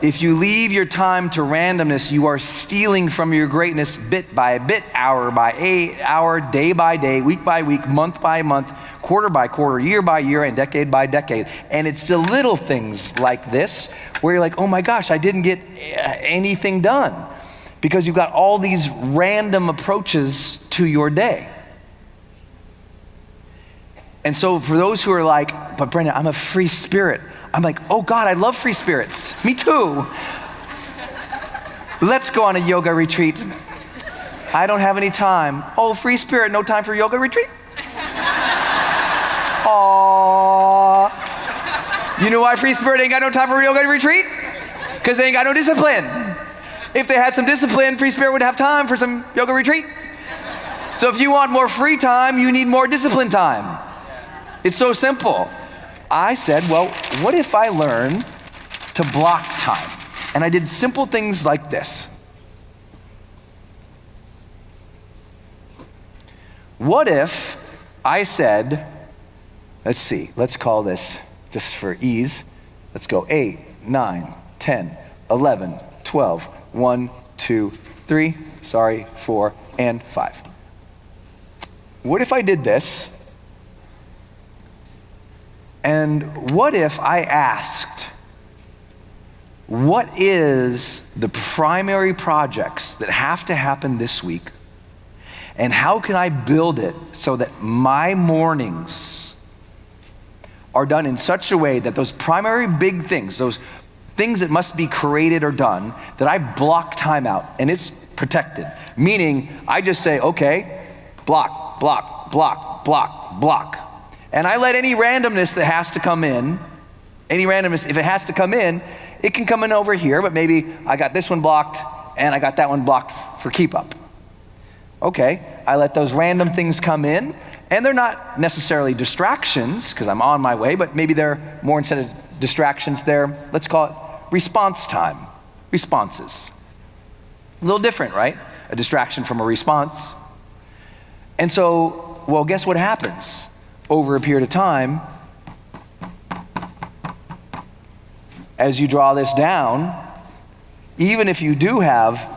C: If you leave your time to randomness, you are stealing from your greatness bit by bit, hour by hour, day by day, week by week, month by month, quarter by quarter, year by year, and decade by decade. And it's the little things like this where you're like, oh my gosh, I didn't get anything done. Because you've got all these random approaches to your day. And so for those who are like, but Brendon, I'm a free spirit. I'm like, oh God, I love free spirits. Me too. Let's go on a yoga retreat. I don't have any time. Oh, free spirit, no time for yoga retreat? Aww. You know why free spirit ain't got no time for yoga retreat? Because they ain't got no discipline. If they had some discipline, free spirit would have time for some yoga retreat. So if you want more free time, you need more discipline time. It's so simple. I said, well, what if I learn to block time? And I did simple things like this. What if I said, let's see, let's call this, just for ease, let's go 8, 9, 10, 11, 12, 1, 2, 3, 4, and 5. What if I did this? And what if I asked, what is the primary projects that have to happen this week? And how can I build it so that my mornings are done in such a way that those primary big things, those things that must be created or done, that I block time out and it's protected. Meaning I just say, okay, block, block, block, block, block. And I let any randomness that has to come in, if it has to come in, it can come in over here, but maybe I got this one blocked and I got that one blocked for keep up. Okay, I let those random things come in, and they're not necessarily distractions because I'm on my way, but maybe they're more, instead of distractions, they're, let's call it response time, responses. A little different, right? A distraction from a response. And so, well, guess what happens? Over a period of time, as you draw this down, even if you do have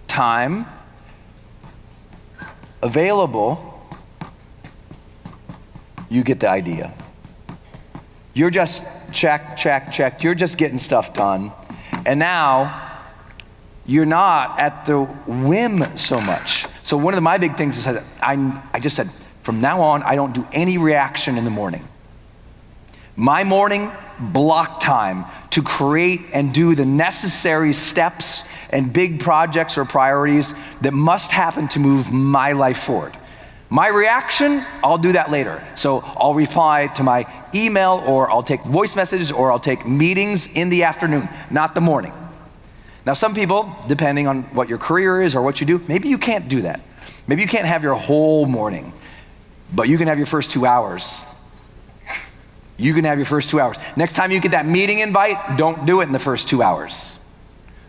C: time available, you get the idea. You're just check. You're just getting stuff done. And now you're not at the whim so much. So one of my big things is I just said, from now on, I don't do any reaction in the morning. My morning block time to create and do the necessary steps and big projects or priorities that must happen to move my life forward. My reaction, I'll do that later. So I'll reply to my email, or I'll take voice messages, or I'll take meetings in the afternoon, not the morning. Now some people, depending on what your career is or what you do, maybe you can't do that. Maybe you can't have your whole morning, but you can have your first 2 hours. You can have your first 2 hours. Next time you get that meeting invite, don't do it in the first 2 hours.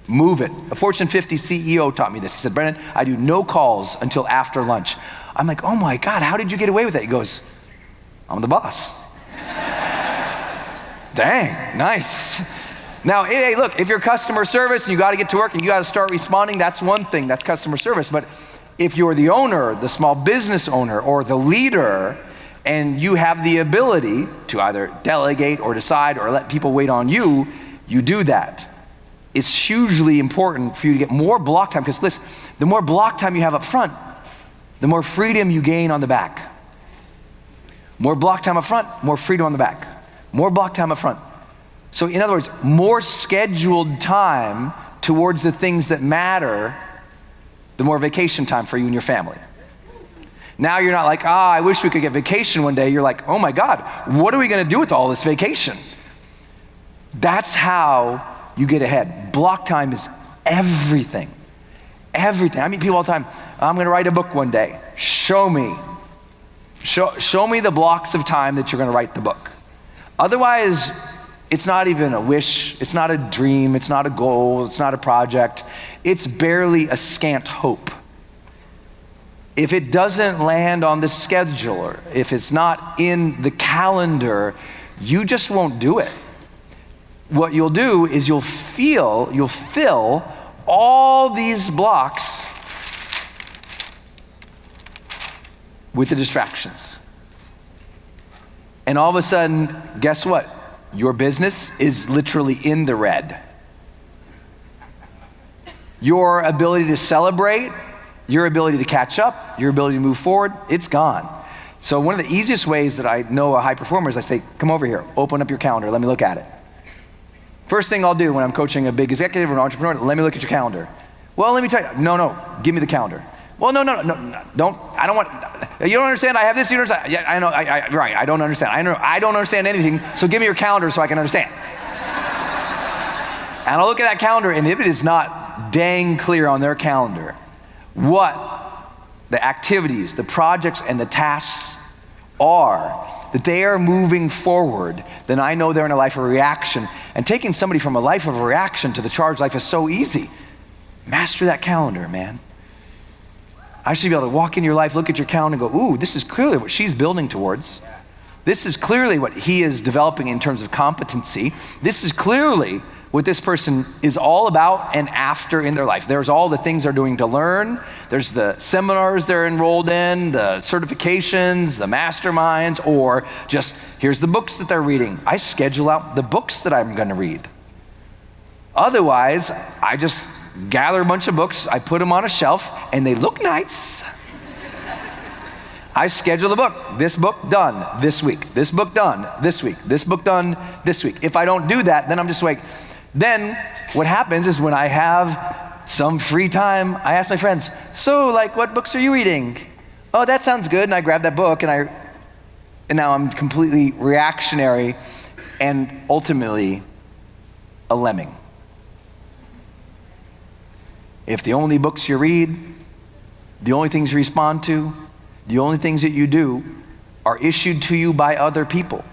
C: Move it. A Fortune 50 CEO taught me this. He said, Brendon, I do no calls until after lunch. I'm like, oh my God, how did you get away with that? He goes, I'm the boss. Dang, nice. Now, hey, look, if you're customer service and you got to get to work and you got to start responding, that's one thing, that's customer service. But if you're the owner, the small business owner, or the leader, and you have the ability to either delegate or decide or let people wait on you, you do that. It's hugely important for you to get more block time, because listen, the more block time you have up front, the more freedom you gain on the back. More block time up front, more freedom on the back. More block time up front. So in other words, more scheduled time towards the things that matter, the more vacation time for you and your family. Now you're not like, I wish we could get vacation one day. You're like, oh my God, what are we gonna do with all this vacation? That's how you get ahead. Block time is everything. Everything. I meet people all the time, I'm gonna write a book one day. Show me. Show me the blocks of time that you're gonna write the book. Otherwise, it's not even a wish, it's not a dream, it's not a goal, it's not a project. It's barely a scant hope. If it doesn't land on the scheduler, if it's not in the calendar, you just won't do it. What you'll do is you'll fill all these blocks with the distractions. And all of a sudden, guess what? Your business is literally in the red. Your ability to celebrate, your ability to catch up, your ability to move forward, it's gone. So one of the easiest ways that I know a high performer is I say, come over here, open up your calendar, let me look at it. First thing I'll do when I'm coaching a big executive or an entrepreneur, let me look at your calendar. Well, let me tell you, no, give me the calendar. Well, no, I don't want, you don't understand, I have this, you don't understand. Yeah, I know, right, I don't understand. I don't understand anything, so give me your calendar so I can understand. And I'll look at that calendar, and if it is not dang clear on their calendar what the activities, the projects, and the tasks are, that they are moving forward, then I know they're in a life of reaction. And taking somebody from a life of reaction to the charged life is so easy. Master that calendar, man. I should be able to walk in your life, look at your calendar, and go, ooh, this is clearly what she's building towards. This is clearly what he is developing in terms of competency. This is clearly what this person is all about and after in their life. There's all the things they're doing to learn. There's the seminars they're enrolled in, the certifications, the masterminds, or just here's the books that they're reading. I schedule out the books that I'm gonna read. Otherwise, I just gather a bunch of books, I put them on a shelf, and they look nice. I schedule the book. This book done this week. This book done this week. This book done this week. If I don't do that, then I'm just like, then what happens is when I have some free time, I ask my friends, so like what books are you reading? Oh, that sounds good. And I grab that book and now I'm completely reactionary and ultimately a lemming. If the only books you read, the only things you respond to, the only things that you do are issued to you by other people,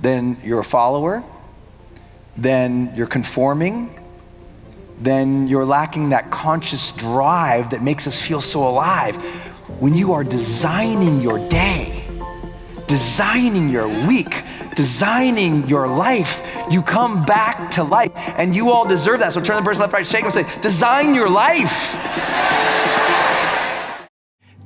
C: then you're a follower, then you're conforming, then you're lacking that conscious drive that makes us feel so alive. When you are designing your day, designing your week, designing your life, you come back to life, and you all deserve that. So turn to the person left, right, shake them, say, design your life.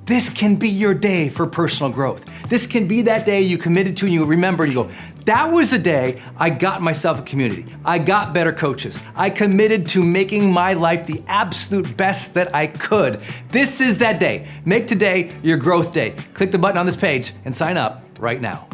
A: This can be your day for personal growth. This can be that day you committed to and you remember and you go, that was the day I got myself a community. I got better coaches. I committed to making my life the absolute best that I could. This is that day. Make today your growth day. Click the button on this page and sign up right now.